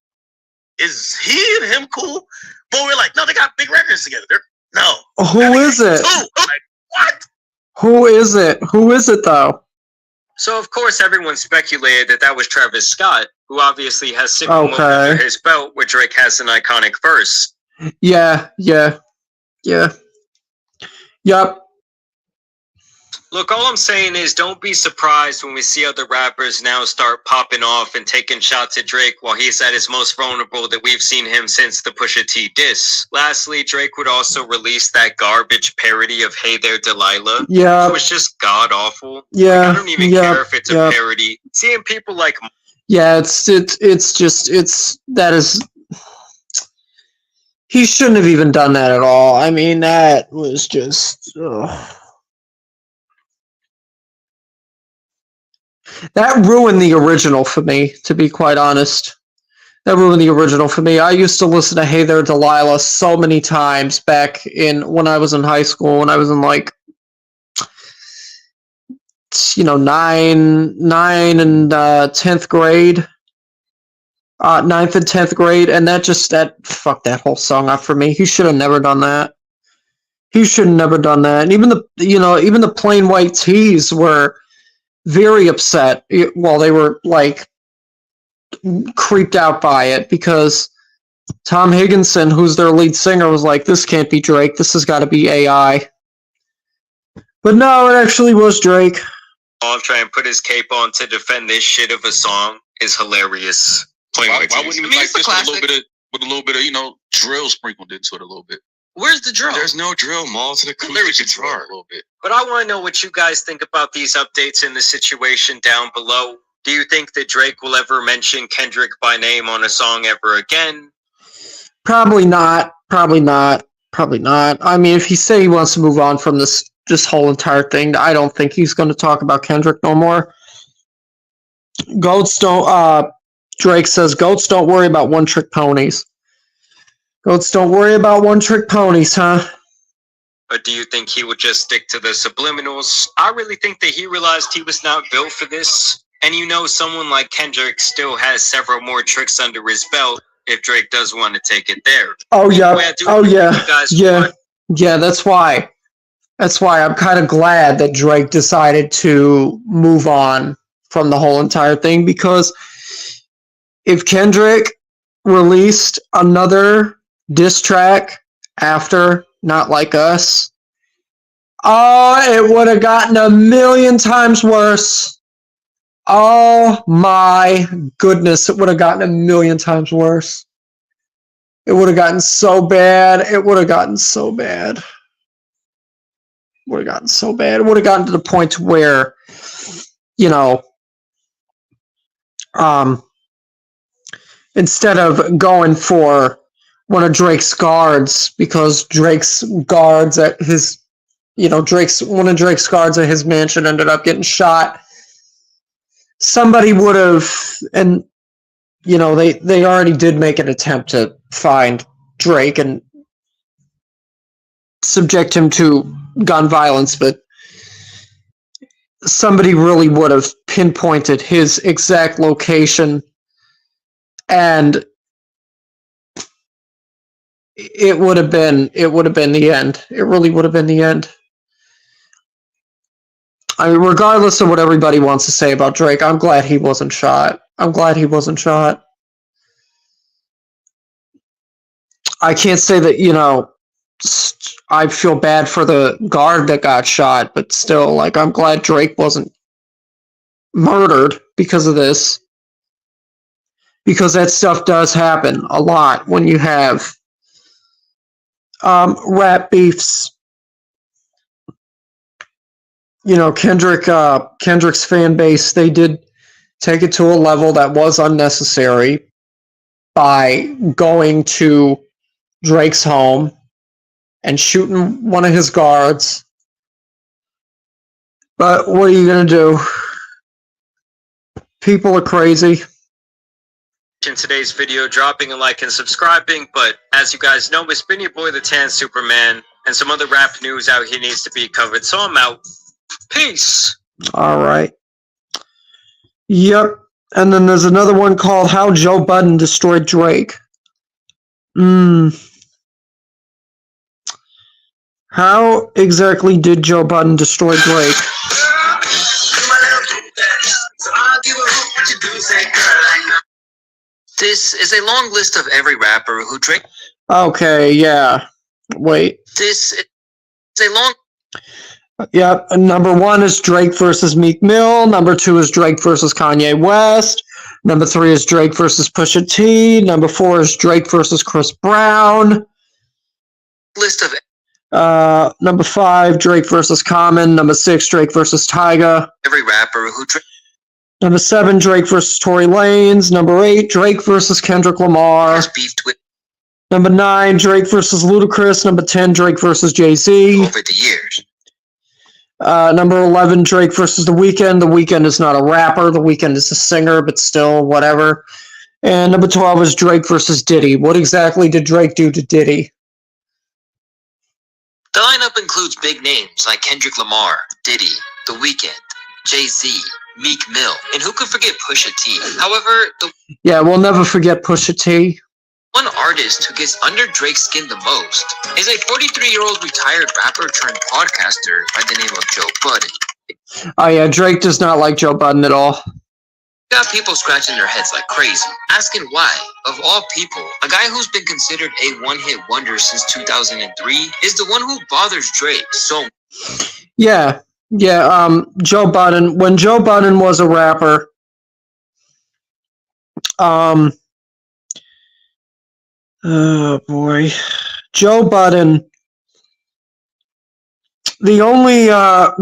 is he and him cool? But we're like, no, they got big records together. Who is it? Like, what? Who is it? Who is it though? So of course everyone speculated that that was Travis Scott, who obviously has Civil War under his belt, where Drake has an iconic verse. Yeah. Yep. Look, all I'm saying is don't be surprised when we see other rappers now start popping off and taking shots at Drake while he's at his most vulnerable that we've seen him since the Pusha T diss. Lastly, Drake would also release that garbage parody of Hey There Delilah. Yeah. It was just god awful. Yeah. Like, I don't even care if it's a parody. Seeing people like... Yeah, he shouldn't have even done that at all. I mean, that was just... That ruined the original for me, to be quite honest. That ruined the original for me. I used to listen to Hey There Delilah so many times back when I was in high school, when I was in like, 9 and 10th grade. 9th and 10th grade, and that fucked that whole song up for me. He should have never done that. And even the Plain White Tees were very upset. Well, they were like creeped out by it because Tom Higginson, who's their lead singer, was like, this can't be Drake. This has got to be AI. But no, it actually was Drake. I'll try and put his cape on to defend this shit of a song is hilarious. Why wouldn't he like this with a little bit of drill sprinkled into it a little bit? Where's the drill? There's no drill, Maul. It's an acoustic guitar a little bit. But I want to know what you guys think about these updates in the situation down below. Do you think that Drake will ever mention Kendrick by name on a song ever again? Probably not. I mean, if he say he wants to move on from this whole entire thing, I don't think he's going to talk about Kendrick no more. Goats don't. Drake says, "Goats don't worry about one-trick ponies." Goats don't worry about one-trick ponies, huh? Or do you think he would just stick to the subliminals? I really think that he realized he was not built for this. And you know, someone like Kendrick still has several more tricks under his belt if Drake does want to take it there. Oh, yeah. Anyway, I do Oh, agree with yeah. you guys. Yeah. Yeah, that's why. That's why I'm kind of glad that Drake decided to move on from the whole entire thing, because if Kendrick released another diss track after Not Like Us, oh, it would have gotten a million times worse. Oh my goodness, it would have gotten a million times worse. It would have gotten so bad. It would have gotten so bad. Would have gotten so bad. It would have gotten to the point where, you know, instead of going for one of Drake's guards, because Drake's guards at his, you know, one of Drake's guards at his mansion ended up getting shot. Somebody would have, and you know, they already did make an attempt to find Drake and subject him to gun violence, but somebody really would have pinpointed his exact location, and it would have been the end. It really would have been the end. I mean, regardless of what everybody wants to say about Drake, I'm glad he wasn't shot. I'm glad he wasn't shot. I can't say that, you know, I feel bad for the guard that got shot, but still, like, I'm glad Drake wasn't murdered because of this. Because that stuff does happen a lot when you have rap beefs. You know, Kendrick's fan base, they did take it to a level that was unnecessary by going to Drake's home and shooting one of his guards. But what are you going to do? People are crazy. In today's video, dropping a like and subscribing, but as you guys know, it's been your boy the Tan Superman, and some other rap news out here needs to be covered, so I'm out. Peace. All right. Yep. And then there's another one called How Joe Budden Destroyed Drake. How exactly did Joe Budden destroy Drake? This is a long list of every rapper who Drake. Okay, yeah. Wait. This is a long. Yep. Number 1 is Drake versus Meek Mill. Number 2 is Drake versus Kanye West. Number 3 is Drake versus Pusha T. Number 4 is Drake versus Chris Brown. List of. Number 5, Drake versus Common. Number 6, Drake versus Tyga. Every rapper who. Number 7, Drake versus Tory Lanez. Number 8, Drake versus Kendrick Lamar. Has beefed with. Number 9, Drake versus Ludacris. Number 10, Drake versus Jay-Z. Over the years. Number 11, Drake versus The Weeknd. The Weeknd is not a rapper. The Weeknd is a singer, but still, whatever. And number 12 is Drake versus Diddy. What exactly did Drake do to Diddy? The lineup includes big names like Kendrick Lamar, Diddy, The Weeknd, Jay-Z, Meek Mill, and who could forget Pusha T? However, Yeah, we'll never forget Pusha T. one artist who gets under Drake's skin the most is a 43-year-old retired rapper turned podcaster by the name of Joe Budden. Oh yeah, Drake does not like Joe Budden at all. Got people scratching their heads like crazy, asking why, of all people, a guy who's been considered a one-hit wonder since 2003 is the one who bothers Drake so much. Yeah, Joe Budden. When Joe Budden was a rapper, oh boy, Joe Budden. The only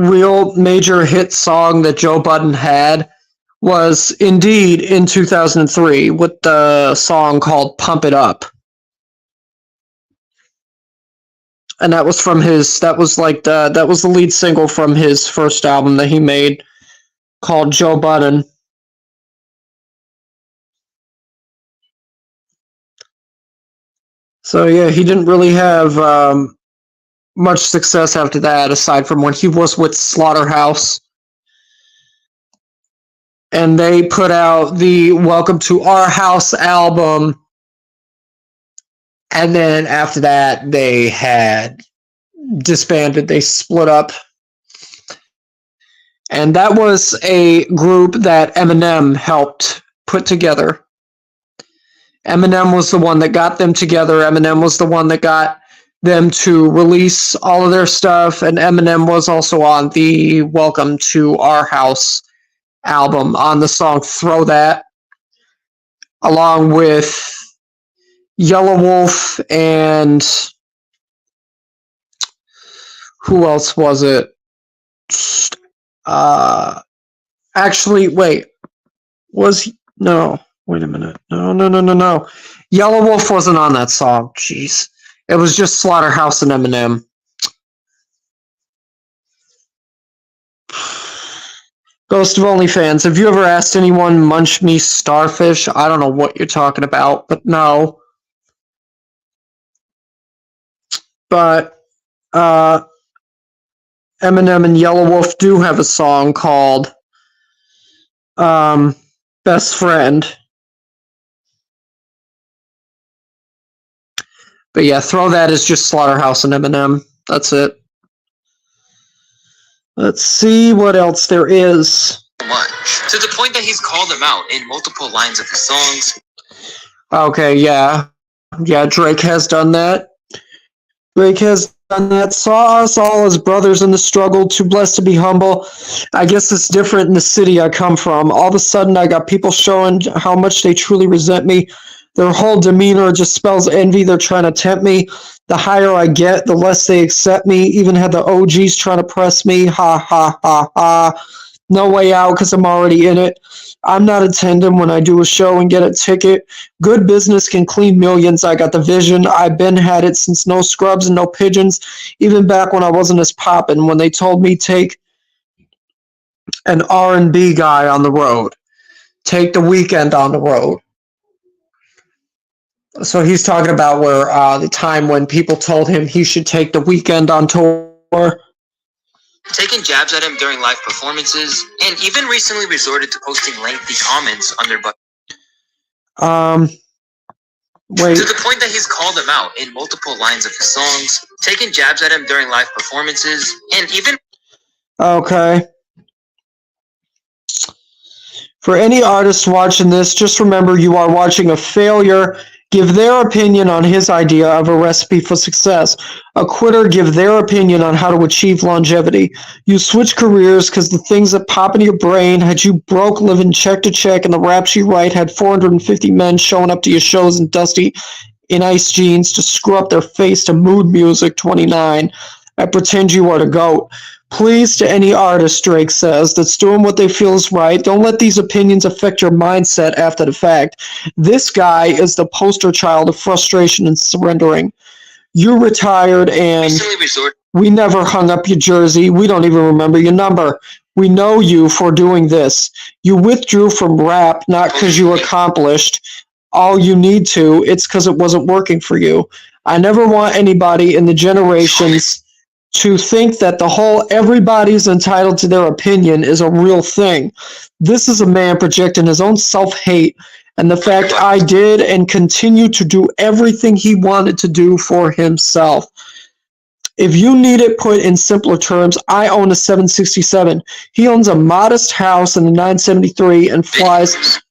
real major hit song that Joe Budden had was indeed in 2003 with the song called Pump It Up. And that was from his, that was the lead single from his first album that he made called Joe Budden. So yeah, he didn't really have much success after that, aside from when he was with Slaughterhouse. And they put out the Welcome to Our House album. And then after that, they had disbanded. They split up. And that was a group that Eminem helped put together. Eminem was the one that got them together. Eminem was the one that got them to release all of their stuff. And Eminem was also on the Welcome to Our House album on the song Throw That, along with Yellow Wolf and who else was it? Actually, wait. Was he? No. Wait a minute. No. Yellow Wolf wasn't on that song. Jeez. It was just Slaughterhouse and Eminem. Ghost of OnlyFans, have you ever asked anyone munch me starfish? I don't know what you're talking about, but no. But Eminem and Yellow Wolf do have a song called Best Friend. But yeah, Throw That is just Slaughterhouse and Eminem. That's it. Let's see what else there is. Much. To the point that he's called him out in multiple lines of his songs. Okay, yeah. Yeah, Drake has done that. Drake has done that. Saw us all as brothers in the struggle, too blessed to be humble. I guess it's different in the city I come from. All of a sudden, I got people showing how much they truly resent me. Their whole demeanor just spells envy. They're trying to tempt me. The higher I get, the less they accept me. Even had the OGs trying to press me. Ha, ha, ha, ha. No way out because I'm already in it. I'm not attending when I do a show and get a ticket. Good business can clean millions. I got the vision. I've been had it since no scrubs and no pigeons. Even back when I wasn't as poppin'. When they told me take an R&B guy on the road. Take the Weeknd on the road. So he's talking about where the time when people told him he should take the Weeknd on tour. Taking jabs at him during live performances, and even recently resorted to posting lengthy comments on their butt. Wait. To the point that he's called him out in multiple lines of his songs, taking jabs at him during live performances, and even... Okay. For any artist watching this, just remember you are watching a failure. Give their opinion on his idea of a recipe for success. A quitter give their opinion on how to achieve longevity. You switch careers because the things that pop into your brain had you broke living check to check, and the raps you write had 450 men showing up to your shows in dusty in ice jeans to screw up their face to Mood Music 29. I pretend you are the GOAT. Please, to any artist, Drake says, that's doing what they feel is right, don't let these opinions affect your mindset after the fact. This guy is the poster child of frustration and surrendering. You retired and we never hung up your jersey. We don't even remember your number. We know you for doing this. You withdrew from rap, not because you accomplished all you need to. It's because it wasn't working for you. I never want anybody in the generations to think that the whole everybody's entitled to their opinion is a real thing. This is a man projecting his own self-hate and the fact I did and continue to do everything he wanted to do for himself. If you need it put in simpler terms, I own a 767. He owns a modest house in the 973 and flies,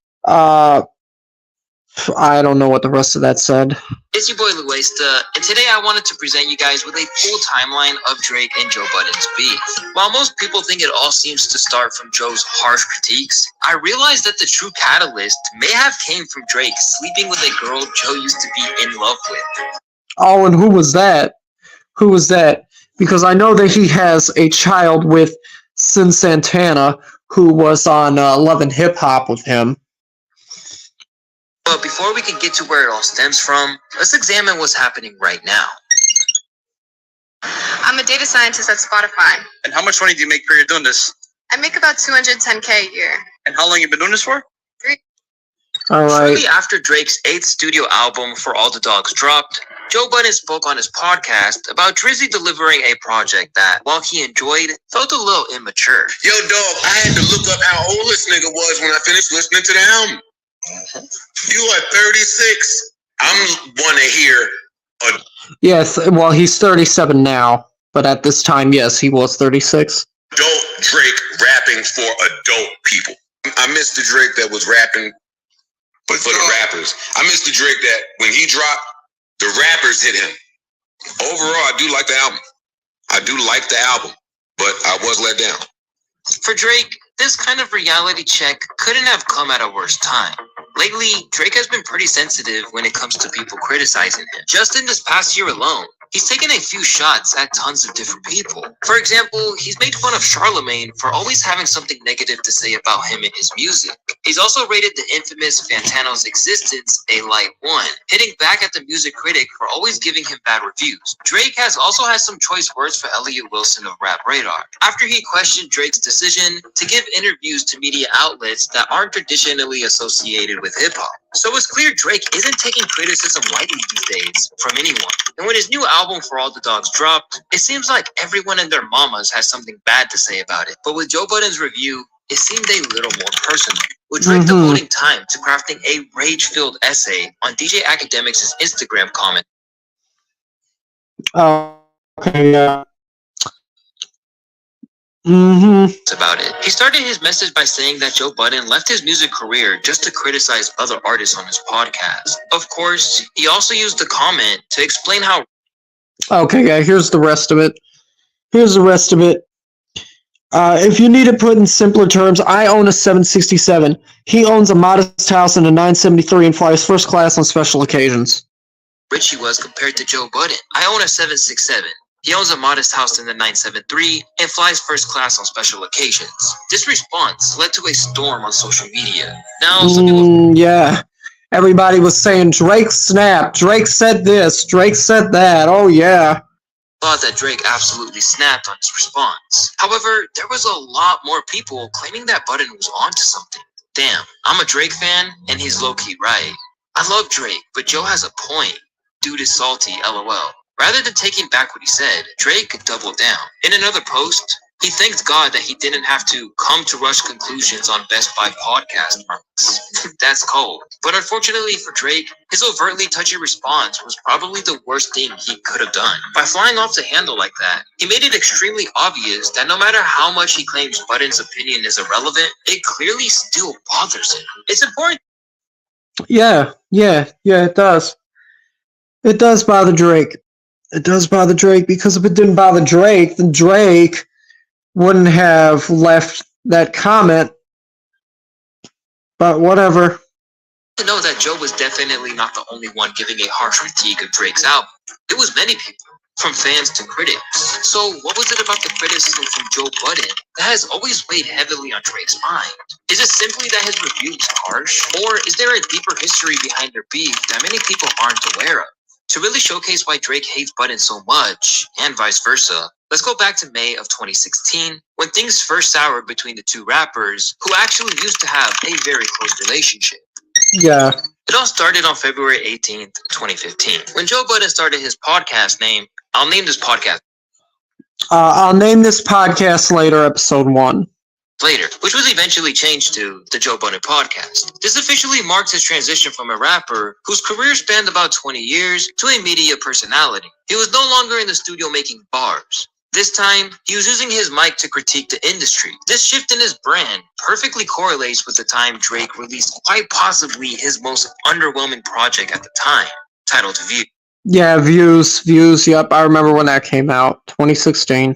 I don't know what the rest of that said. It's your boy Luesta, and today I wanted to present you guys with a full timeline of Drake and Joe Budden's beef. While most people think it all seems to start from Joe's harsh critiques, I realized that the true catalyst may have came from Drake sleeping with a girl Joe used to be in love with. Oh, and who was that? Who was that? Because I know that he has a child with Sin Santana, who was on Love and Hip Hop with him. But before we can get to where it all stems from, let's examine what's happening right now. I'm a data scientist at Spotify. And how much money do you make per year doing this? I make about $210K a year. And how long you been doing this for? 3. All right. Shortly after Drake's 8th studio album, For All the Dogs, dropped, Joe Budden spoke on his podcast about Drizzy delivering a project that, while he enjoyed, felt a little immature. Yo, dog, I had to look up how old this nigga was when I finished listening to the album. You are 36. I'm want to hear a Yes, well, he's 37 now, but at this time, yes, he was 36. adult Drake rapping for adult people. I miss the Drake that was rapping for the rappers. I miss the Drake that when he dropped, the rappers hit him. Overall, I do like the album. But I was let down. For Drake, this kind of reality check couldn't have come at a worse time. Lately, Drake has been pretty sensitive when it comes to people criticizing him. Just in this past year alone, he's taken a few shots at tons of different people. For example, he's made fun of Charlemagne for always having something negative to say about him and his music. He's also rated the infamous Fantano's existence a light 1, hitting back at the music critic for always giving him bad reviews. Drake has also had some choice words for Elliot Wilson of Rap Radar, after he questioned Drake's decision to give interviews to media outlets that aren't traditionally associated with hip-hop. So it's clear Drake isn't taking criticism lightly these days from anyone. And when his new album For All the Dogs dropped, it seems like everyone and their mamas has something bad to say about it. But with Joe Budden's review, it seemed a little more personal, with Drake devoting time to crafting a rage-filled essay on DJ Academics' Instagram comment. Oh, okay, yeah. About it. He started his message by saying that Joe Budden left his music career just to criticize other artists on his podcast. Of course, he also used the comment to explain how. Okay, yeah, here's the rest of it. If you need to put in simpler terms, I own a 767. He owns a modest house in a 973 and flies first class on special occasions. Rich he was compared to Joe Budden. I own a 767. He owns a modest house in the 973 and flies first class on special occasions. This response led to a storm on social media. Now, some people... Yeah. Everybody was saying, Drake snapped. Drake said this. Drake said that. Oh, yeah. thought that Drake absolutely snapped on his response. However, there was a lot more people claiming that Budden was onto something. Damn, I'm a Drake fan, and he's low-key right. I love Drake, but Joe has a point. Dude is salty, lol. Rather than taking back what he said, Drake doubled down. In another post, he thanked God that he didn't have to come to rush conclusions on Best Buy podcast marks. That's cold. But unfortunately for Drake, his overtly touchy response was probably the worst thing he could have done. By flying off the handle like that, he made it extremely obvious that no matter how much he claims Budden's opinion is irrelevant, it clearly still bothers him. It's important. Yeah, it does. It does bother Drake. It does bother Drake because if it didn't bother Drake, then Drake wouldn't have left that comment. But whatever. To know that Joe was definitely not the only one giving a harsh critique of Drake's album. It was many people, from fans to critics. So what was it about the criticism from Joe Budden that has always weighed heavily on Drake's mind? Is it simply that his review was harsh? Or is there a deeper history behind their beef that many people aren't aware of? To really showcase why Drake hates Budden so much, and vice versa, let's go back to May of 2016, when things first soured between the two rappers, who actually used to have a very close relationship. Yeah. It all started on February 18th, 2015, when Joe Budden started his podcast name. I'll name this podcast later, episode 1. Later, which was eventually changed to the Joe Budden Podcast. This officially marks his transition from a rapper whose career spanned about 20 years to a media personality. He was no longer in the studio making bars. This time, he was using his mic to critique the industry. This shift in his brand perfectly correlates with the time Drake released quite possibly his most underwhelming project at the time, titled View. Yeah, Views, yep, I remember when that came out, 2016.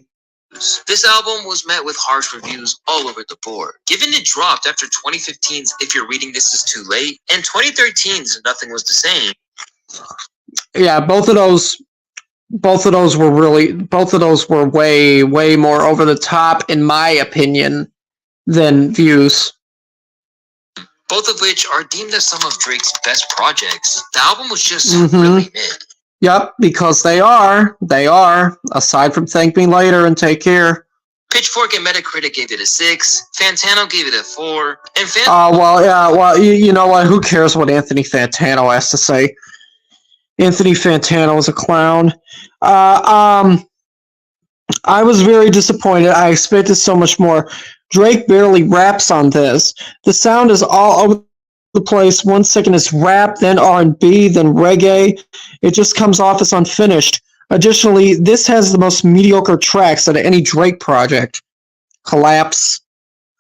This album was met with harsh reviews all over the board. Given it dropped after 2015's If You're Reading This Is Too Late and 2013's Nothing Was the Same. Yeah, both of those were way more over the top, in my opinion, than Views. Both of which are deemed as some of Drake's best projects. The album was just really mid. Yep, because they are. Aside from Thank Me Later and Take Care. Pitchfork and Metacritic gave it a 6. Fantano gave it a 4. And you know what? Who cares what Anthony Fantano has to say? Anthony Fantano was a clown. I was very disappointed. I expected so much more. Drake barely raps on this. The sound is all over the place. 1 second is rap, then R&B, then reggae. It just comes off as unfinished. Additionally, this has the most mediocre tracks out of any Drake project. Collapse.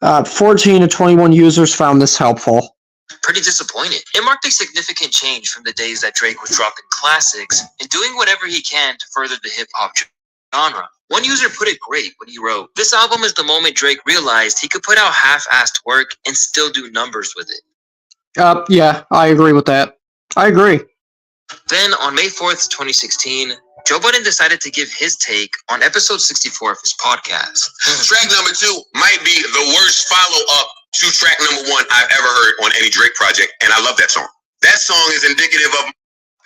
14 to 21 users found this helpful. Pretty disappointed. It marked a significant change from the days that Drake was dropping classics and doing whatever he can to further the hip-hop genre. One user put it great when he wrote, "This album is the moment Drake realized he could put out half-assed work and still do numbers with it." Yeah, I agree with that. I agree. Then, on May 4th, 2016, Joe Budden decided to give his take on episode 64 of his podcast. Track number 2 might be the worst follow-up to track number 1 I've ever heard on any Drake project, and I love that song. That song is indicative of...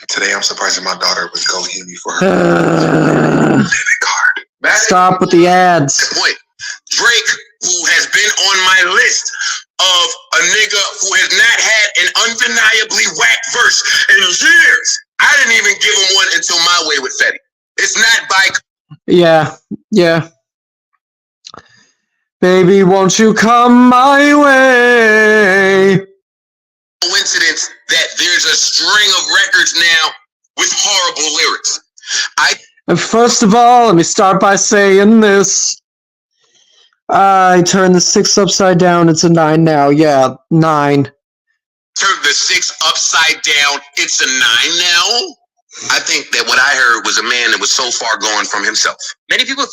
Today, I'm surprised that my daughter would go hear me for her debit card. Stop with the ads. Point. Drake, who has been on my list of a nigga who has not had an undeniably whack verse in years. I didn't even give him one until My Way with Fetty. It's not by... Yeah. Baby, won't you come my way? Coincidence that there's a string of records now with horrible lyrics. And first of all, let me start by saying this. I turned the 6 upside down. It's a 9 now. Yeah, 9. Turn the 6 upside down. It's a 9 now. I think that what I heard was a man that was so far gone from himself. Many people...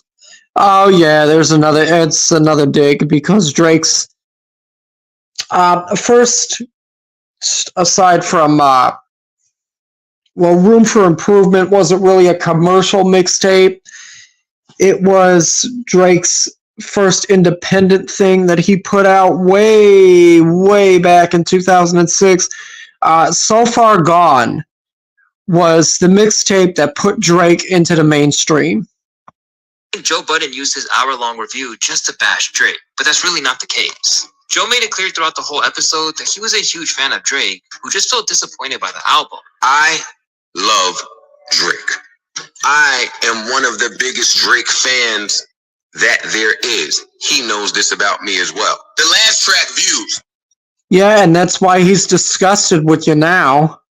Oh, yeah, it's another dig because Drake's... first, aside from... Room for Improvement wasn't really a commercial mixtape. It was Drake's first independent thing that he put out way back in 2006. So Far Gone was the mixtape that put Drake into the mainstream. Joe Budden used his hour-long review just to bash Drake, but that's really not the case. Joe made it clear throughout the whole episode that he was a huge fan of Drake, who just felt disappointed by the album. I love Drake. I am one of the biggest Drake fans that there is. He knows this about me as well. The last track, Views. Yeah, and that's why he's disgusted with you now.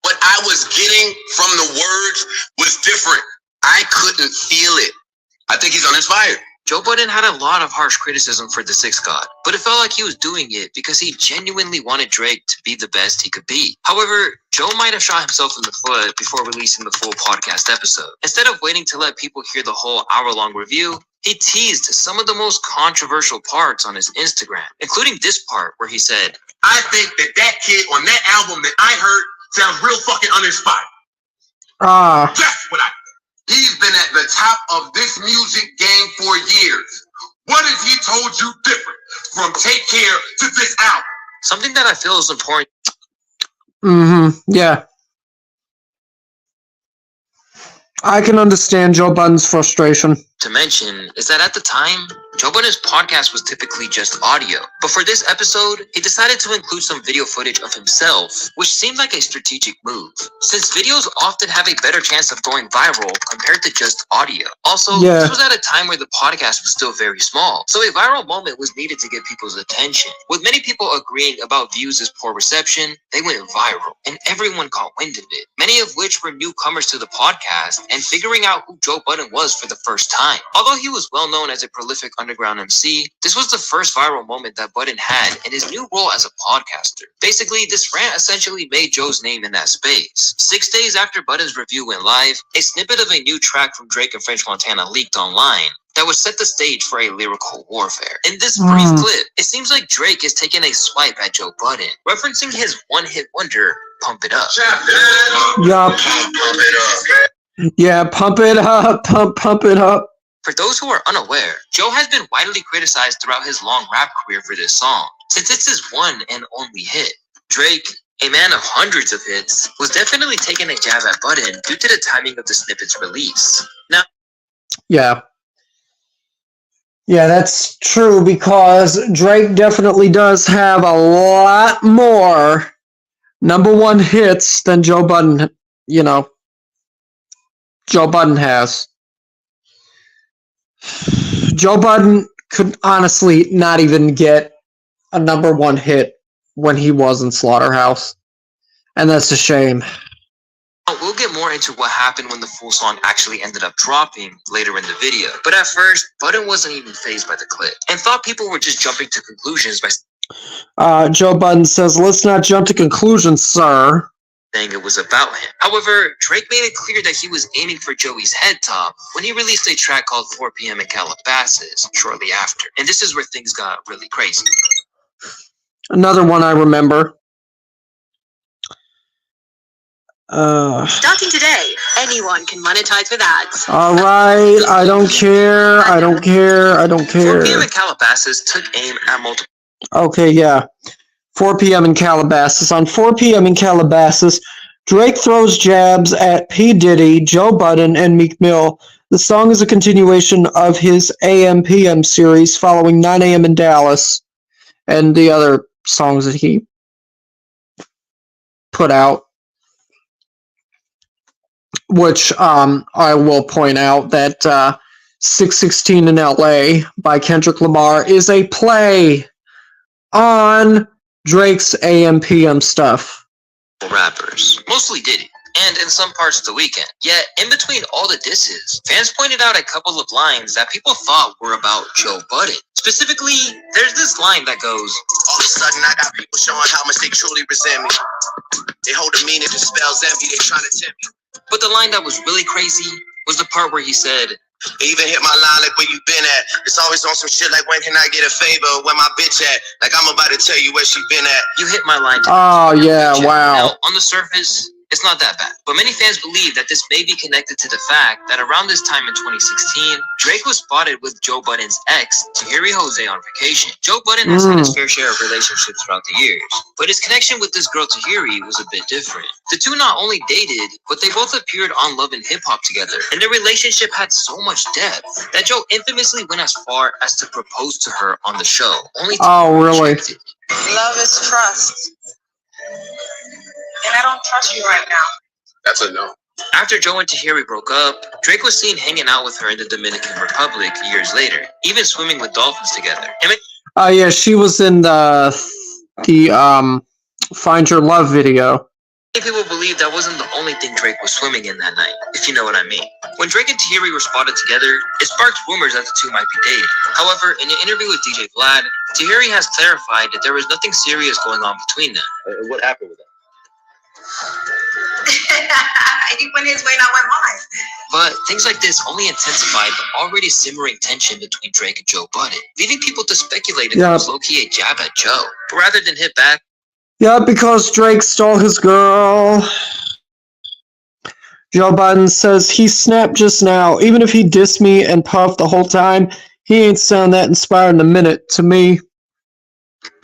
What I was getting from the words was different. I couldn't feel it. I think he's uninspired. Joe Budden had a lot of harsh criticism for the Sixth God, but it felt like he was doing it because he genuinely wanted Drake to be the best he could be. However, Joe might have shot himself in the foot before releasing the full podcast episode. Instead of waiting to let people hear the whole hour-long review, he teased some of the most controversial parts on his Instagram, including this part where he said, "I think that kid on that album that I heard sounds real fucking uninspired." That's what I think. He's been at the top of this music game for years. What has he told you different from Take Care to this album? Something that I feel is important. Yeah. I can understand Joe Budden's frustration. To mention is that at the time, Joe Budden's podcast was typically just audio. But for this episode, he decided to include some video footage of himself, which seemed like a strategic move, since videos often have a better chance of going viral compared to just audio. Also, This was at a time where the podcast was still very small, so a viral moment was needed to get people's attention. With many people agreeing about Views' poor reception, they went viral, and everyone caught wind of it, many of which were newcomers to the podcast and figuring out who Joe Budden was for the first time. Although he was well known as a prolific underground MC, this was the first viral moment that Budden had in his new role as a podcaster. Basically, this rant essentially made Joe's name in that space. 6 days after Budden's review went live, a snippet of a new track from Drake and French Montana leaked online that would set the stage for a lyrical warfare. In this brief clip, it seems like Drake is taking a swipe at Joe Budden, referencing his one-hit wonder, Pump It Up. Yup. Yeah, pump it up, pump it up. For those who are unaware, Joe has been widely criticized throughout his long rap career for this song, since it's his one and only hit. Drake, a man of hundreds of hits, was definitely taking a jab at Budden due to the timing of the snippet's release. Now, Yeah, that's true because Drake definitely does have a lot more #1 hits than Joe Budden, Joe Budden has. Joe Budden could honestly not even get a #1 hit when he was in Slaughterhouse. And that's a shame. We'll get more into what happened when the full song actually ended up dropping later in the video. But at first, Budden wasn't even fazed by the clip and thought people were just jumping to conclusions by Joe Budden says, let's not jump to conclusions, sir. saying it was about him. However, Drake made it clear that he was aiming for Joey's head top when he released a track called 4 p.m. in Calabasas shortly after. And this is where things got really crazy. Another one I remember. Starting today, anyone can monetize with ads. All right, I don't care. I don't care. I don't 4 care. p.m. in Calabasas took aim at multiple. Okay, yeah. 4 p.m. in Calabasas. On 4 p.m. in Calabasas, Drake throws jabs at P. Diddy, Joe Budden, and Meek Mill. The song is a continuation of his AM PM series following 9 a.m. in Dallas and the other songs that he put out. Which I will point out that 616 in LA by Kendrick Lamar is a play on Drake's AM PM stuff. Rappers, mostly Diddy, and in some parts The Weeknd. Yet, in between all the disses, fans pointed out a couple of lines that people thought were about Joe Budden. Specifically, there's this line that goes, All of a sudden, I got people showing how much they truly resent me. They hold a meaning that spells envy, they trying to tempt me. But the line that was really crazy was the part where he said, Even hit my line like where you been at. It's always on some shit like when can I get a favor? Where my bitch at? Like I'm about to tell you where she been at. You hit my line. Oh, yeah, wow. Now, on the surface, it's not that bad. But many fans believe that this may be connected to the fact that around this time in 2016, Drake was spotted with Joe Budden's ex, Tahiri Jose, on vacation. Joe Budden has had his fair share of relationships throughout the years, but his connection with this girl Tahiri was a bit different. The two not only dated, but they both appeared on Love and Hip Hop together, and their relationship had so much depth that Joe infamously went as far as to propose to her on the show. Only to really? Love is trust. And I don't trust you right now. That's a no. After Joe and Tahiri broke up, Drake was seen hanging out with her in the Dominican Republic years later, even swimming with dolphins together. Yeah, she was in the Find Your Love video. Many people believe that wasn't the only thing Drake was swimming in that night, if you know what I mean. When Drake and Tahiri were spotted together, it sparked rumors that the two might be dating. However, in an interview with DJ Vlad, Tahiri has clarified that there was nothing serious going on between them. What happened with that? He went his way and I went mine. But things like this only intensified the already simmering tension between Drake and Joe Budden, leaving people to speculate if it was low-key a jab at Joe, rather than hit back. Yeah, because Drake stole his girl. Joe Budden says he snapped just now. Even if he dissed me and puffed the whole time, he ain't sound that inspired in a minute to me.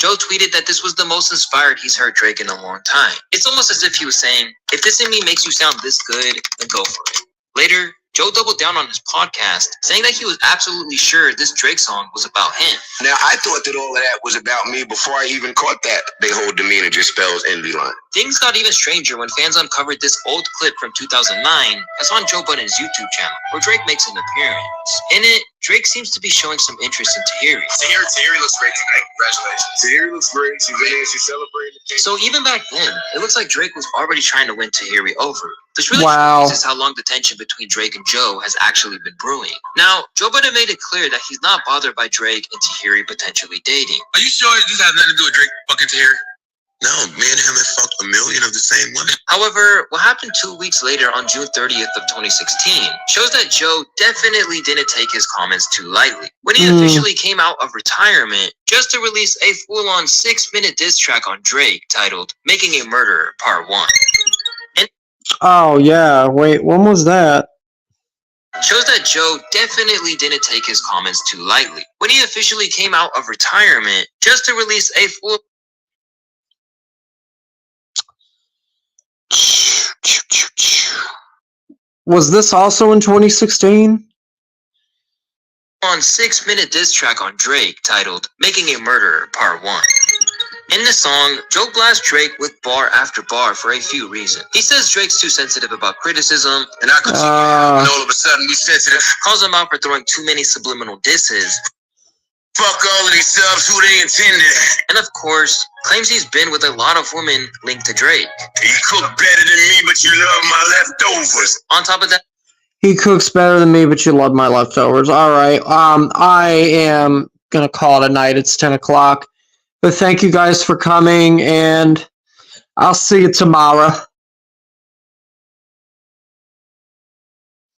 Joe tweeted that this was the most inspired he's heard Drake in a long time. It's almost as if he was saying, if this in me makes you sound this good, then go for it. Later, Joe doubled down on his podcast, saying that he was absolutely sure this Drake song was about him. Now, I thought that all of that was about me before I even caught that. They hold demeanor just spells envy line. Things got even stranger when fans uncovered this old clip from 2009 that's on Joe Budden's YouTube channel, where Drake makes an appearance. In it, Drake seems to be showing some interest in Tahiri. Tahiri looks great tonight. Congratulations. Tahiri looks great. She's in here. She's celebrating. So even back then, it looks like Drake was already trying to win Tahiri over. This really shows how long the tension between Drake and Joe has actually been brewing. Now, Joe Budden made it clear that he's not bothered by Drake and Tahiri potentially dating. Are you sure this has nothing to do with Drake fucking Tahiri? No, me and him have fucked a million of the same women. However, what happened 2 weeks later on June 30th of 2016 shows that Joe definitely didn't take his comments too lightly. When he officially came out of retirement just to release a full-on 6-minute diss track on Drake titled Making a Murderer Part 1. Oh, yeah. Wait, when was that? Shows that Joe definitely didn't take his comments too lightly. When he officially came out of retirement just to release a full... Was this also in 2016? On 6-minute diss track on Drake titled Making a Murderer Part 1. In the song, Joe blasts Drake with bar after bar for a few reasons. He says Drake's too sensitive about criticism, and I continue and all of a sudden be sensitive. Calls him out for throwing too many subliminal disses. Fuck all of these subs, who they intended. And of course, claims he's been with a lot of women linked to Drake. You cook better than me, but you love my leftovers. On top of that, he cooks better than me, but you love my leftovers. All right. I am gonna call it a night. It's 10 o'clock. But thank you guys for coming, and I'll see you tomorrow.